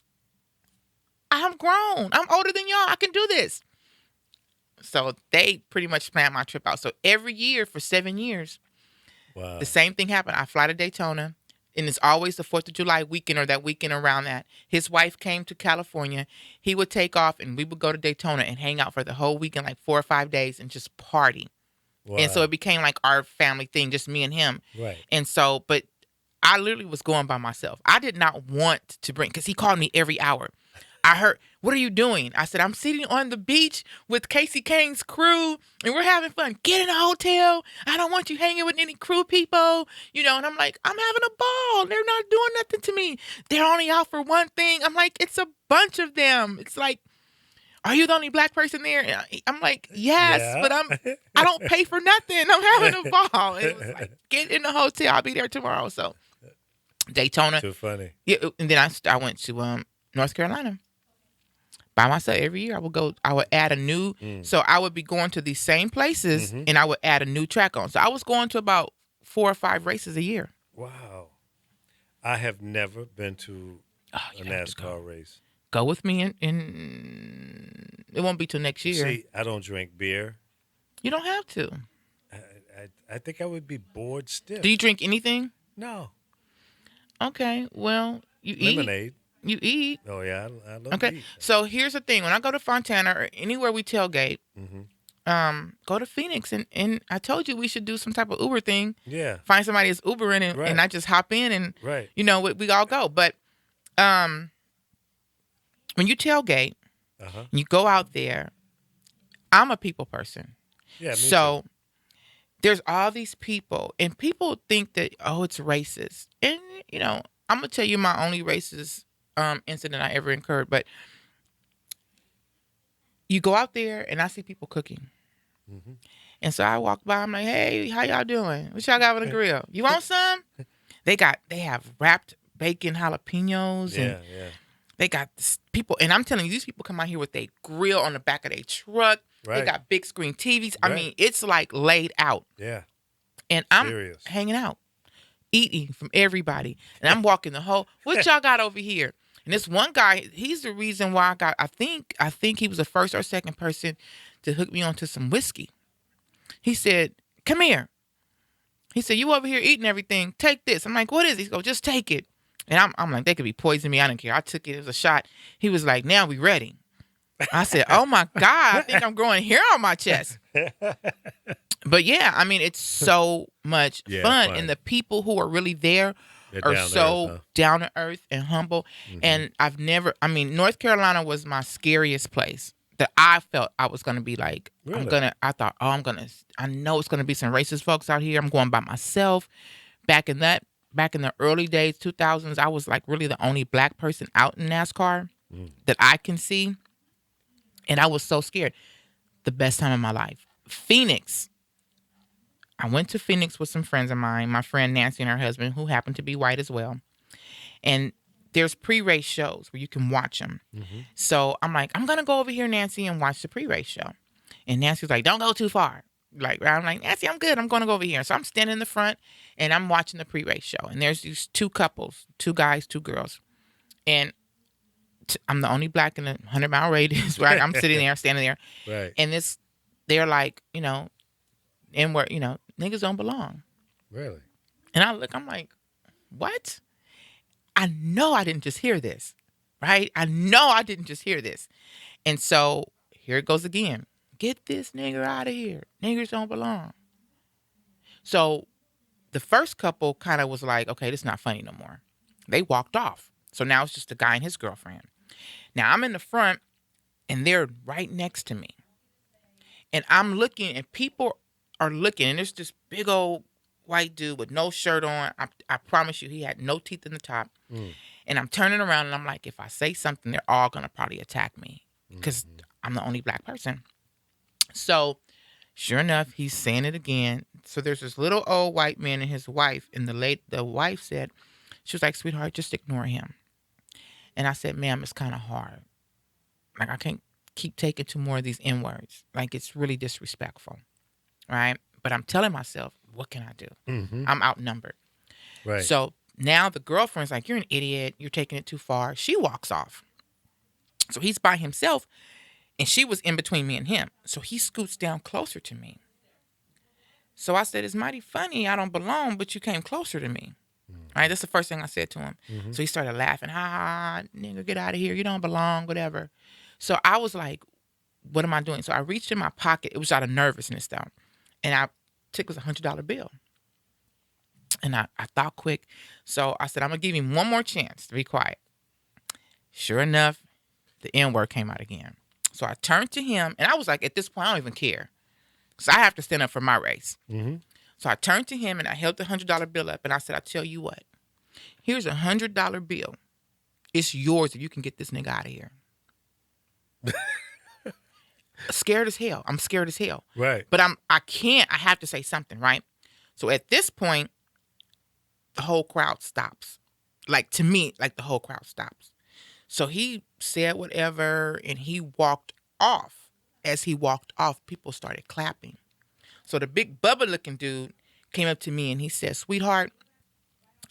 I'm grown. I'm older than y'all. I can do this. So they pretty much planned my trip out. So every year for 7 years, Wow. the same thing happened. I fly to Daytona, and it's always the 4th of July weekend or that weekend around that. His wife came to California. He would take off, and we would go to Daytona and hang out for the whole weekend, like 4 or 5 days, and just party. Wow. And so it became like our family thing, just me and him. Right. And so, but I literally was going by myself. I did not want to bring, because he called me every hour. I heard, what are you doing? I said, I'm sitting on the beach with Casey Kane's crew, and we're having fun. Get in a hotel. I don't want you hanging with any crew people. And I'm like, I'm having a ball. They're not doing nothing to me. They're only out for one thing. I'm like, it's a bunch of them. It's like, are you the only black person there? And I'm like, yes, Yeah. but I don't pay for nothing. I'm having a ball. And it was like, get in the hotel. I'll be there tomorrow. So Daytona. Too funny. Yeah, and then I went to North Carolina by myself. Every year I would add a new, so I would be going to these same places and I would add a new track on. So I was going to about 4 or 5 races a year. Wow. I have never been to Oh, a you have to NASCAR race. go with me and it won't be till next year. See, I don't drink beer. You don't have to. I think I would be bored stiff. Do you drink anything? No. Okay, well, you eat. Lemonade. You eat. Oh, yeah. I love Okay, to eat. so here's the thing. When I go to Fontana or anywhere we tailgate, go to Phoenix, and I told you we should do some type of Uber thing. Yeah. Find somebody that's Ubering, and, Right. and I just hop in, and Right. we all go. But when you tailgate, Uh-huh. you go out there. I'm a people person, Yeah, me so there's all these people, and people think that it's racist, and I'm gonna tell you my only racist incident I ever incurred. But you go out there, and I see people cooking. Mhm. And so I walk by. I'm like, "Hey, how y'all doing? What y'all got on the grill? You want some?" They have wrapped bacon jalapenos, too. and Yeah. they got people. And I'm telling you, these people come out here with their grill on the back of their truck. Right. They got big screen TVs. I Right. mean, it's like laid out. Yeah. And I'm Serious. hanging out, eating from everybody. And I'm walking the whole, what y'all got over here? And this one guy, he's the reason why I think he was the first or second person to hook me onto some whiskey. He said, come here. He said, you over here eating everything. Take this. I'm like, what is it? He goes, just take it. And I'm like, they could be poisoning me. I didn't care. I took it. It was a shot. He was like, now we ready. I said, oh my God, I think I'm growing hair on my chest. But yeah, I mean, it's so much Yeah, fun. fun. And the people who are really there They're are down to so earth, huh? down to earth and humble. And North Carolina was my scariest place that I felt I was going to be like, Really? I know it's going to be some racist folks out here. I'm going by myself. Back in the early days, 2000s, I was like really the only black person out in NASCAR. that I can see. And I was so scared. The best time of my life. Phoenix. I went to Phoenix with some friends of mine, my friend Nancy and her husband, who happened to be white as well. And there's pre-race shows where you can watch them. So I'm like, I'm going to go over here, Nancy, and watch the pre-race show. And Nancy was like, don't go too far. Like, I'm like, Nancy, I'm good. I'm going to go over here. So I'm standing in the front and I'm watching the pre-race show. And there's these two couples, two guys, two girls. And I'm the only black in a 100-mile radius, right? I'm sitting there, standing there. Right. And they're like, and where, niggas don't belong. Really? And I look, I'm like, what? I know I didn't just hear this, right? I know I didn't just hear this. And so here it goes again. Get this nigger out of here. Niggers don't belong. So the first couple kind of was like, okay, this is not funny no more. They walked off. So now it's just a guy and his girlfriend. Now I'm in the front and they're right next to me. And I'm looking and people are looking and there's this big old white dude with no shirt on. I promise you he had no teeth in the top. And I'm turning around and I'm like, if I say something, they're all going to probably attack me because I'm the only black person. So sure enough, he's saying it again. So there's this little old white man and his wife. And the wife said, she was like, sweetheart, just ignore him. And I said, ma'am, it's kind of hard. Like, I can't keep taking two more of these N-words. Like, it's really disrespectful. Right? But I'm telling myself, what can I do? I'm outnumbered. Right. So now the girlfriend's like, you're an idiot. You're taking it too far. She walks off. So he's by himself. And she was in between me and him. So he scoots down closer to me. So I said, it's mighty funny. I don't belong, but you came closer to me. All right, that's the first thing I said to him. So he started laughing. Ha ha, nigga, get out of here. You don't belong, whatever. So I was like, what am I doing? So I reached in my pocket. It was out of nervousness, though. And I took it was $100 bill. And I thought quick. So I said, I'm going to give him one more chance to be quiet. Sure enough, the N-word came out again. So I turned to him. And I was like, at this point, I don't even care. Because I have to stand up for my race. So I turned to him and I held the $100 bill up. And I said, I tell you what. Here's a $100 bill. It's yours if you can get this nigga out of here. Scared as hell. I'm scared as hell. Right. But I can't. I have to say something, right? So at this point, the whole crowd stops. Like, to me, like the whole crowd stops. So he said whatever and he walked off. As he walked off, people started clapping. So the big Bubba looking dude came up to me and he said, sweetheart,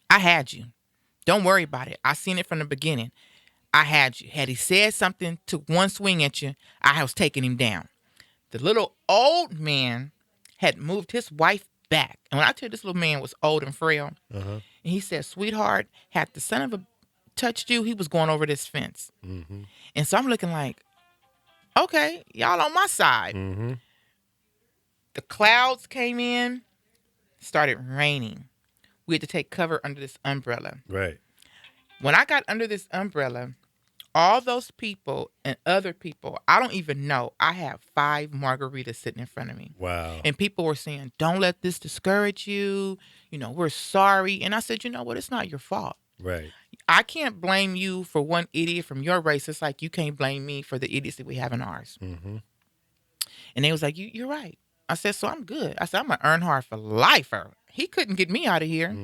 I had you. Don't worry about it. I seen it from the beginning. I had you. Had he said something, took one swing at you, I was taking him down. The little old man had moved his wife back. And when I tell you this little man was old and frail, and he said, sweetheart, had the son of a touched you, he was going over this fence. And so I'm looking like, okay, y'all on my side. The clouds came in, started raining. We had to take cover under this umbrella. Right. When I got under this umbrella, all those people and other people, I don't even know. I have 5 margaritas sitting in front of me. Wow. And people were saying, don't let this discourage you. We're sorry. And I said, you know what? It's not your fault. Right. I can't blame you for one idiot from your race. It's like you can't blame me for the idiots that we have in ours. And they was like, you're right. I said, so I'm good. I said, I'm an Earnhardt for lifer. He couldn't get me out of here.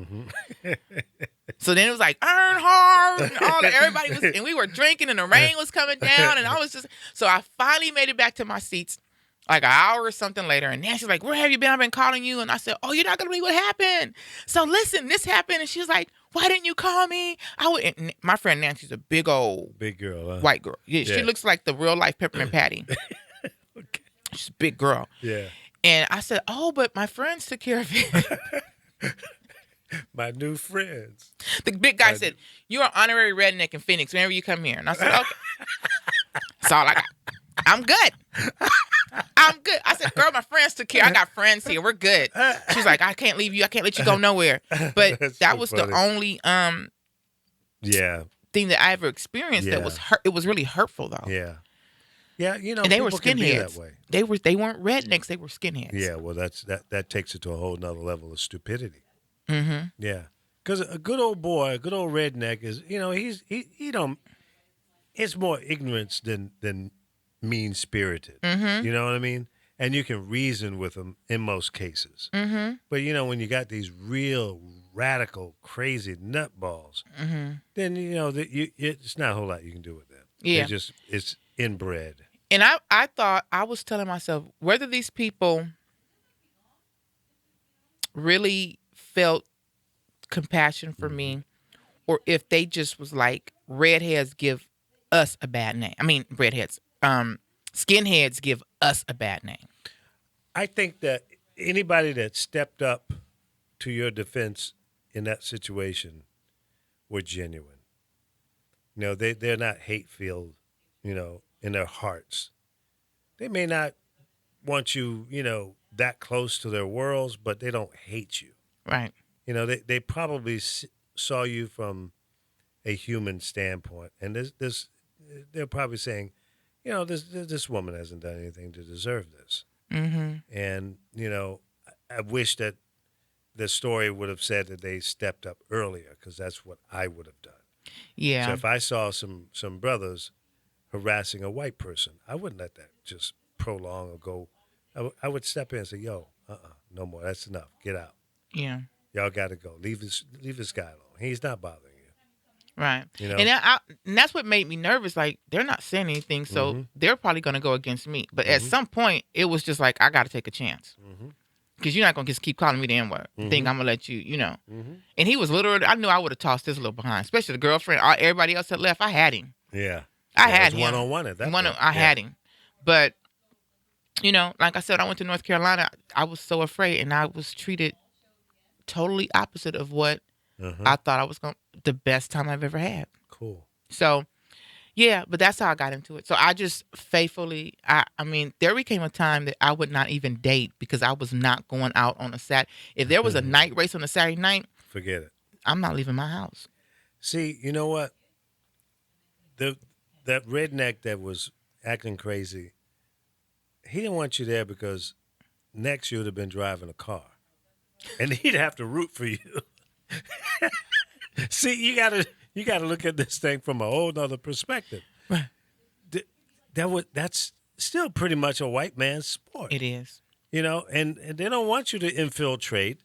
So then it was like, Earnhardt. And everybody was, and we were drinking and the rain was coming down. And I was just, so I finally made it back to my seats like an hour or something later. And Nancy's like, where have you been? I've been calling you. And I said, oh, you're not going to believe what happened. So listen, this happened. And she was like, why didn't you call me? And my friend Nancy's a big old big girl, huh? white girl. Yeah, she looks like the real life Peppermint Patty. Okay. She's a big girl. Yeah. And I said, oh, but my friends took care of it. My new friends. The big guy said, you're an honorary redneck in Phoenix whenever you come here. And I said, okay. That's all I got. I'm good. I'm good. I said, girl, my friends took care. I got friends here. We're good. She's like, I can't leave you. I can't let you go nowhere. But that so was funny. the only thing that I ever experienced that was hurt. It was really hurtful, though. Yeah. Yeah, And they were people can be skinheads. that way. They weren't rednecks. They were skinheads. Yeah, well, that takes it to a whole nother level of stupidity. Mm-hmm. Yeah, because a good old boy, a good old redneck is, he don't. it's more ignorance than mean spirited. Mm-hmm. You know what I mean? And you can reason with them in most cases. Mm-hmm. But when you got these real radical, crazy nutballs, Mm-hmm. then it's not a whole lot you can do with them. Yeah. It's inbred. And I thought, I was telling myself, whether these people really felt compassion for me, or if they just was like, redheads give us a bad name. I mean, redheads, skinheads give us a bad name. I think that anybody that stepped up to your defense in that situation were genuine. They're not hate-filled, in their hearts. They may not want you, that close to their worlds, but they don't hate you. Right. They probably saw you from a human standpoint, and they're probably saying, this woman hasn't done anything to deserve this. Mm-hmm. And I wish that the story would have said that they stepped up earlier, because that's what I would have done. Yeah. So if I saw some brothers harassing a white person, I wouldn't let that just prolong or go. I would step in and say, "Yo, no more. That's enough. Get out. Yeah. Y'all got to go. Leave this guy alone. He's not bothering you." Right. You know? And that's what made me nervous. Like, they're not saying anything, so they're probably going to go against me. But at some point, it was just like, I got to take a chance. Because you're not going to just keep calling me the N-word. Think I'm going to let you, And he was literally, I knew I would have tossed this little behind, especially the girlfriend. Everybody else that left, I had him. Yeah. I had him. One-on-one at that point. I had him. But, like I said, I went to North Carolina. I was so afraid, and I was treated totally opposite of what I thought I was the best time I've ever had. Cool. So, yeah, but that's how I got into it. So I just faithfully, I mean, there became a time that I would not even date because I was not going out on a Saturday. If there was a night race on a Saturday night, forget it. I'm not leaving my house. See, you know what? That redneck that was acting crazy, he didn't want you there because next you would have been driving a car. And he'd have to root for you. See, you gotta look at this thing from a whole nother perspective. Right. That's still pretty much a white man's sport. It is. And they don't want you to infiltrate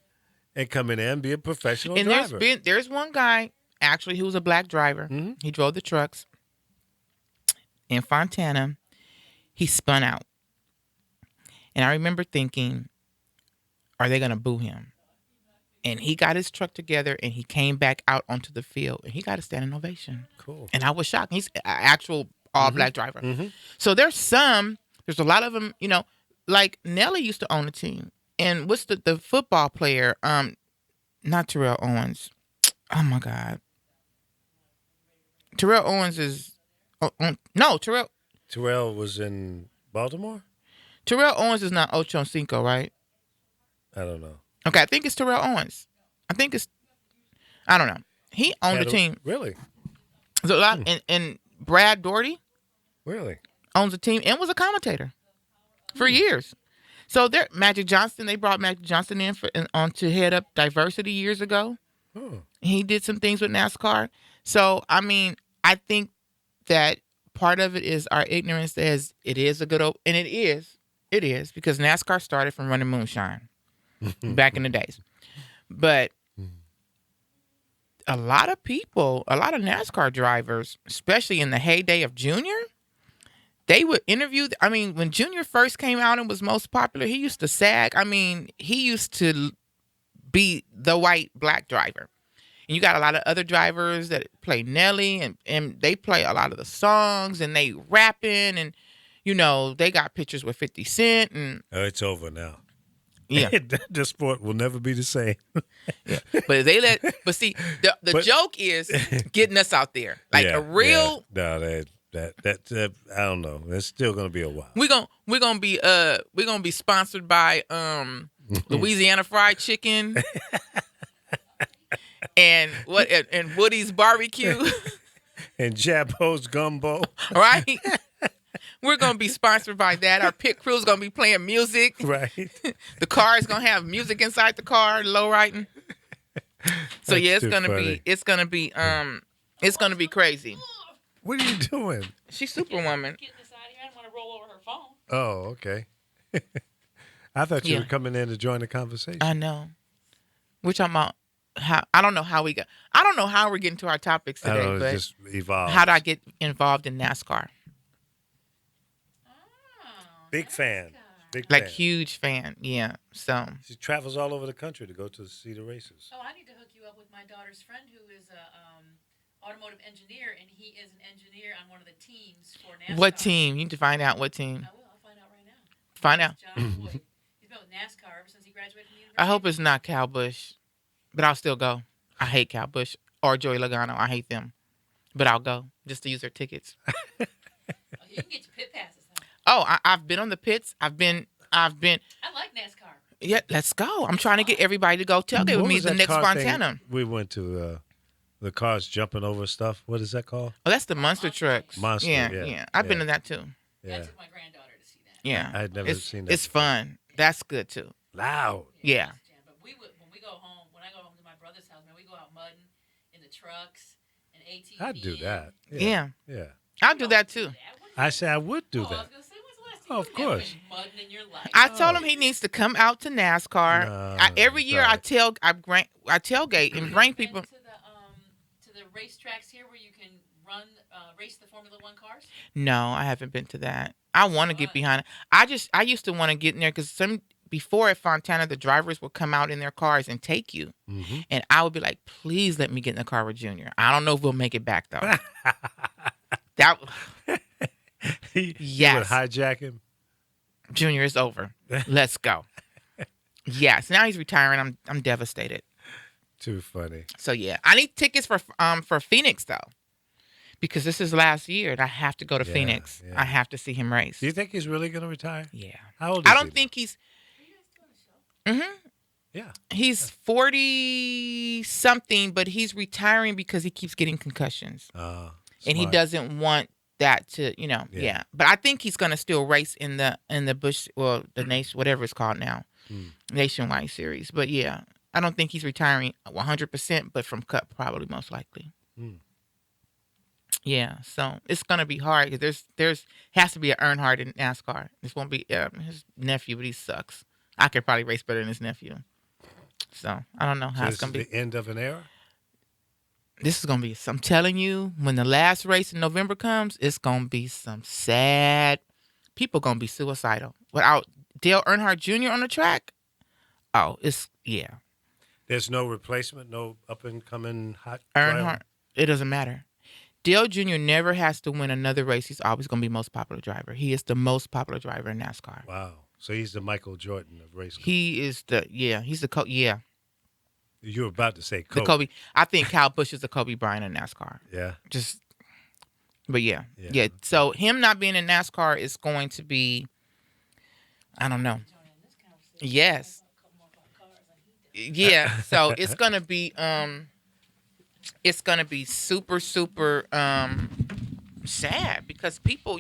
and come in there and be a professional And driver. there's one guy actually who was a black driver. He drove the trucks in Fontana. He spun out. And I remember thinking, are they going to boo him? And he got his truck together and he came back out onto the field and he got a standing ovation. Cool. And I was shocked. He's an actual all-black driver. So there's a lot of them, like Nelly used to own a team. And what's the football player? Not Terrell Owens. Oh, my God. Terrell Owens is... no, Terrell... Terrell was in Baltimore? Terrell Owens is not Ocho Cinco, right? I don't know. Okay, I think it's Terrell Owens. I don't know. He owned the team. Really? So a lot, and Brad Doherty Really? owns a team and was a commentator for years. So Magic Johnson, they brought Magic Johnson in on to head up diversity years ago. Oh. He did some things with NASCAR. So, I mean, I think that part of it is our ignorance as it is a good old, and it is because NASCAR started from running moonshine back in the days. But a lot of NASCAR drivers, especially in the heyday of Junior, they would interview. I mean, when Junior first came out and was most popular, he used to sag. I mean, he used to be the white black driver. And you got a lot of other drivers that play Nelly and they play a lot of the songs and they rapping and, they got pictures with 50 Cent. And Oh, it's over now. yeah. The sport will never be the same. Yeah. But see, the joke is getting us out there. Like a real. Yeah. No, that I don't know. It's still gonna be a while. We're gonna be sponsored by Louisiana Fried Chicken and Woody's Barbecue. And Jabbo's Gumbo. Right? We're gonna be sponsored by that. Our pit crew's gonna be playing music. Right. The car is gonna have music inside the car, low riding. So yeah, it's gonna be crazy. What are you doing? She's Superwoman. Getting this out of here. I didn't want to roll over her phone. Oh, okay. I thought you Yeah. were coming in to join the conversation. I know. We're talking about how I don't know how we got. I don't know how we're getting to our topics I today, don't know, but it just evolved. how did I get involved in NASCAR? Oh, Big fan. NASCAR. Big Like fan. huge fan. Yeah. So She travels all over the country to go to see the races. Oh, I need to hook you up with my daughter's friend who is a automotive engineer, and he is an engineer on one of the teams for NASCAR. what team? You need to find out what team. I will. I'll find out right now. Find out. John Boyd. He's been with NASCAR ever since he graduated from the university. I hope it's not Cal Busch, but I'll still go. I hate Cal Busch or Joey Logano. I hate them, but I'll go just to use their tickets. Oh, you can get your pit passes. Huh? Oh, I've been on the pits. I've been. I like NASCAR. Yeah, let's go. I'm trying to get everybody to go tailgate What with me was the that next car thing Fontana. we went to the cars jumping over stuff. What is that called? Oh, that's the monster trucks. Monster, yeah, I've been yeah. to that too. Yeah. I took my granddaughter to see that. Yeah, I had never it's, seen that It's before. fun. That's good too. Loud. Yeah. But when we go home, when I go home to my brother's house, man, we go out mudding in the trucks and ATV. I'd do that. Yeah, Yeah. I'll do that too. I said I would do I was that. gonna say, when's the last Oh, time of you've ever course. been mudding in your life? I told him he needs to come out to NASCAR. No, Every year I tailgate and bring people. To the racetracks here where you can race the Formula One cars. No, I haven't been to that. I want to get Fun. behind it. I used to want to get in there because before at Fontana, the drivers would come out in their cars and take you. Mm-hmm. And I would be like, please let me get in the car with Junior. I don't know if we'll make it back though. That You would Yes. hijack him. Junior is over. Let's go. Yes. Now he's retiring. I'm devastated. Too funny. So yeah, I need tickets for Phoenix though, because this is last year and I have to go to Yeah, Phoenix. yeah. I have to see him race. Do you think he's really going to retire? Yeah. How old is I he don't now? think he's. Hmm. Yeah. He's 40 something, but he's retiring because he keeps getting concussions. And he Smart. doesn't want that to, Yeah. yeah. But I think he's gonna still race in the Bush, well, the nation, whatever it's called now, Nationwide Series. But yeah, I don't think he's retiring 100%, but from Cup probably most likely. Mm. Yeah, so it's gonna be hard because there's has to be an Earnhardt in NASCAR. This won't be his nephew, but he sucks. I could probably race better than his nephew. So I don't know So how this it's gonna is be. the end of an era? This is gonna be. I'm telling you, when the last race in November comes, it's gonna be some sad. People gonna be suicidal without Dale Earnhardt Jr. on the track. Oh, yeah. There's no replacement, no up-and-coming hot Earnhardt. driver? It doesn't matter. Dale Jr. never has to win another race. He's always gonna be most popular driver. He is the most popular driver in NASCAR. Wow. So he's the Michael Jordan of race cars. He is he's the yeah. You were about to say The Kobe. Kobe. I think Kyle Busch is the Kobe Bryant in NASCAR. Yeah. But yeah. Yeah. So him not being in NASCAR is going to be, I don't know. Yes. Yeah. So it's gonna be super sad because people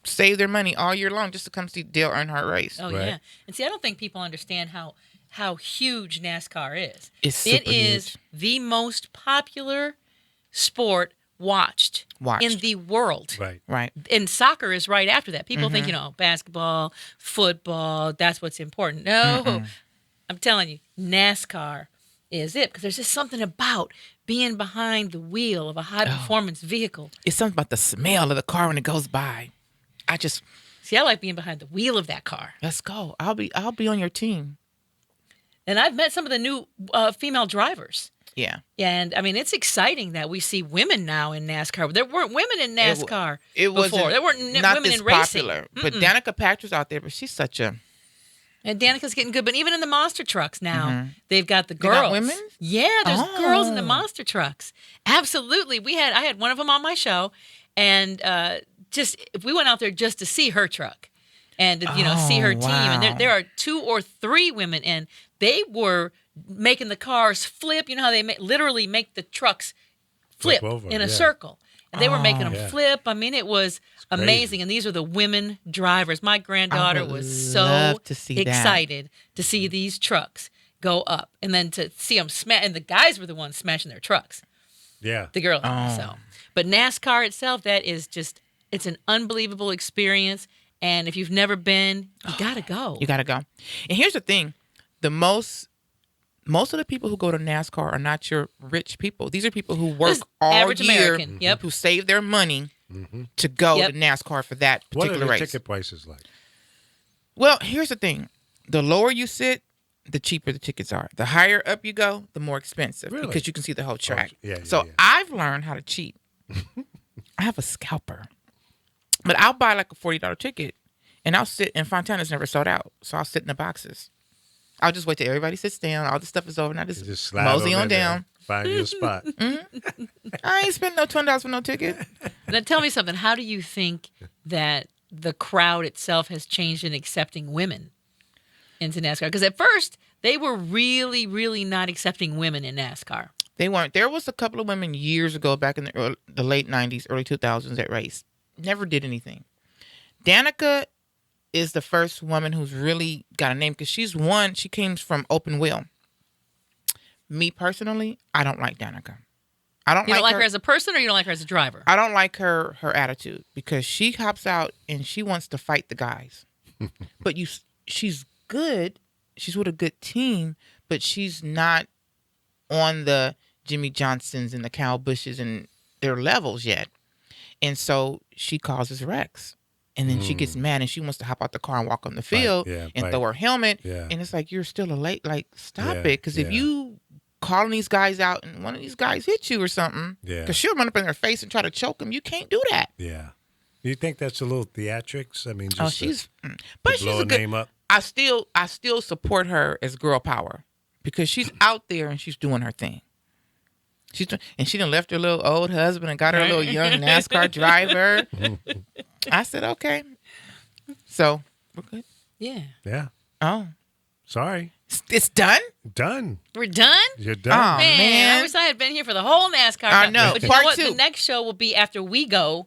save their money all year long just to come see Dale Earnhardt race. Oh Right. yeah, and see, I don't think people understand how huge NASCAR is. It's It super is huge. the most popular sport watched in the world. Right. Right. And soccer is right after that. People think, Mm-hmm. basketball, football, that's what's important. No, I'm telling you, NASCAR is it because there's just something about being behind the wheel of a high performance vehicle. It's something about the smell of the car when it goes by. See, I like being behind the wheel of that car. Let's go. I'll be on your team. And I've met some of the new female drivers. Yeah. And I mean, it's exciting that we see women now in NASCAR. There weren't women in NASCAR It was before. There weren't not women this in racing. popular. But Danica Patrick's out there, but she's such a And Danica's getting good. But even in the monster trucks now, they've got the They got girls. women? Yeah, there's girls in the Oh. monster trucks. Absolutely. I had one of them on my show, and we went out there just to see her truck, and see her team. And wow. there are 2 or 3 women, and they were making the cars flip. You know how they literally make the trucks flip Flip over, in a yeah. circle. And they were making them Yeah. flip. I mean, it was crazy. amazing. And these are the women drivers. My granddaughter would was so love to see that. excited to see these trucks go up, and then to see them smash. And the guys were the ones smashing their trucks. Yeah. The girls. Oh. So, But NASCAR itself, that is just, it's an unbelievable experience. And if you've never been, you got to go. You got to go. And here's the thing. Most of the people who go to NASCAR are not your rich people. These are people who work This all average year, American. Yep. who save their money to go Yep. to NASCAR for that What are particular the race. ticket prices like? Well, here's the thing. The lower you sit, the cheaper the tickets are. The higher up you go, the more expensive Really? because you can see the whole track. yeah, So yeah. I've learned how to cheat. I have a scalper. But I'll buy like a $40 ticket and I'll sit, and Fontana's never sold out. So I'll sit in the boxes. I'll just wait till everybody sits down. All the stuff is over and I You just, just slide mosey on in there, down. find your spot. I ain't spending no $20 for no ticket. Now, tell me something. How do you think that the crowd itself has changed in accepting women into NASCAR? Because at first, they were really, really not accepting women in NASCAR. They weren't. There was a couple of women years ago, back in the late 90s, early 2000s that raced. Never did anything. Danica is the first woman who's really got a name because she came from open wheel. Me personally, I don't like Danica. I don't You don't like her her as a person, or you don't like her as a driver? I don't like her attitude because she hops out and she wants to fight the guys. But she's good. She's with a good team, but she's not on the Jimmy Johnsons and the Kyle Bushes and their levels yet. And so she causes wrecks. And then she gets mad and she wants to hop out the car and walk on the field and fight. throw her helmet. Yeah. And it's like, you're still late. Like, stop Yeah, it. Because if yeah. you calling these guys out and one of these guys hit you or something, Yeah. because she'll run up in their face and try to choke them, you can't do that. Yeah. You think that's a little theatrics? I mean, just But to she's blow a a good. name up. I still support her as girl power because she's out there and she's doing her thing. And she done left her little old husband and got her little young NASCAR driver. I said, okay. So we're good. Yeah. Yeah. Oh, Sorry. it's done? Done. We're done? You're done. Oh, Man, I man. wish I had been here for the whole NASCAR. I time. know. But you Part know what? 2. The next show will be after we go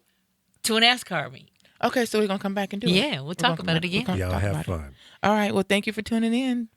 to a NASCAR meet. Okay, so we're going to come back and do it. Yeah, we'll We're talk gonna about come it back- again. we're gonna Y'all talk have about it. fun. All right. Well, thank you for tuning in.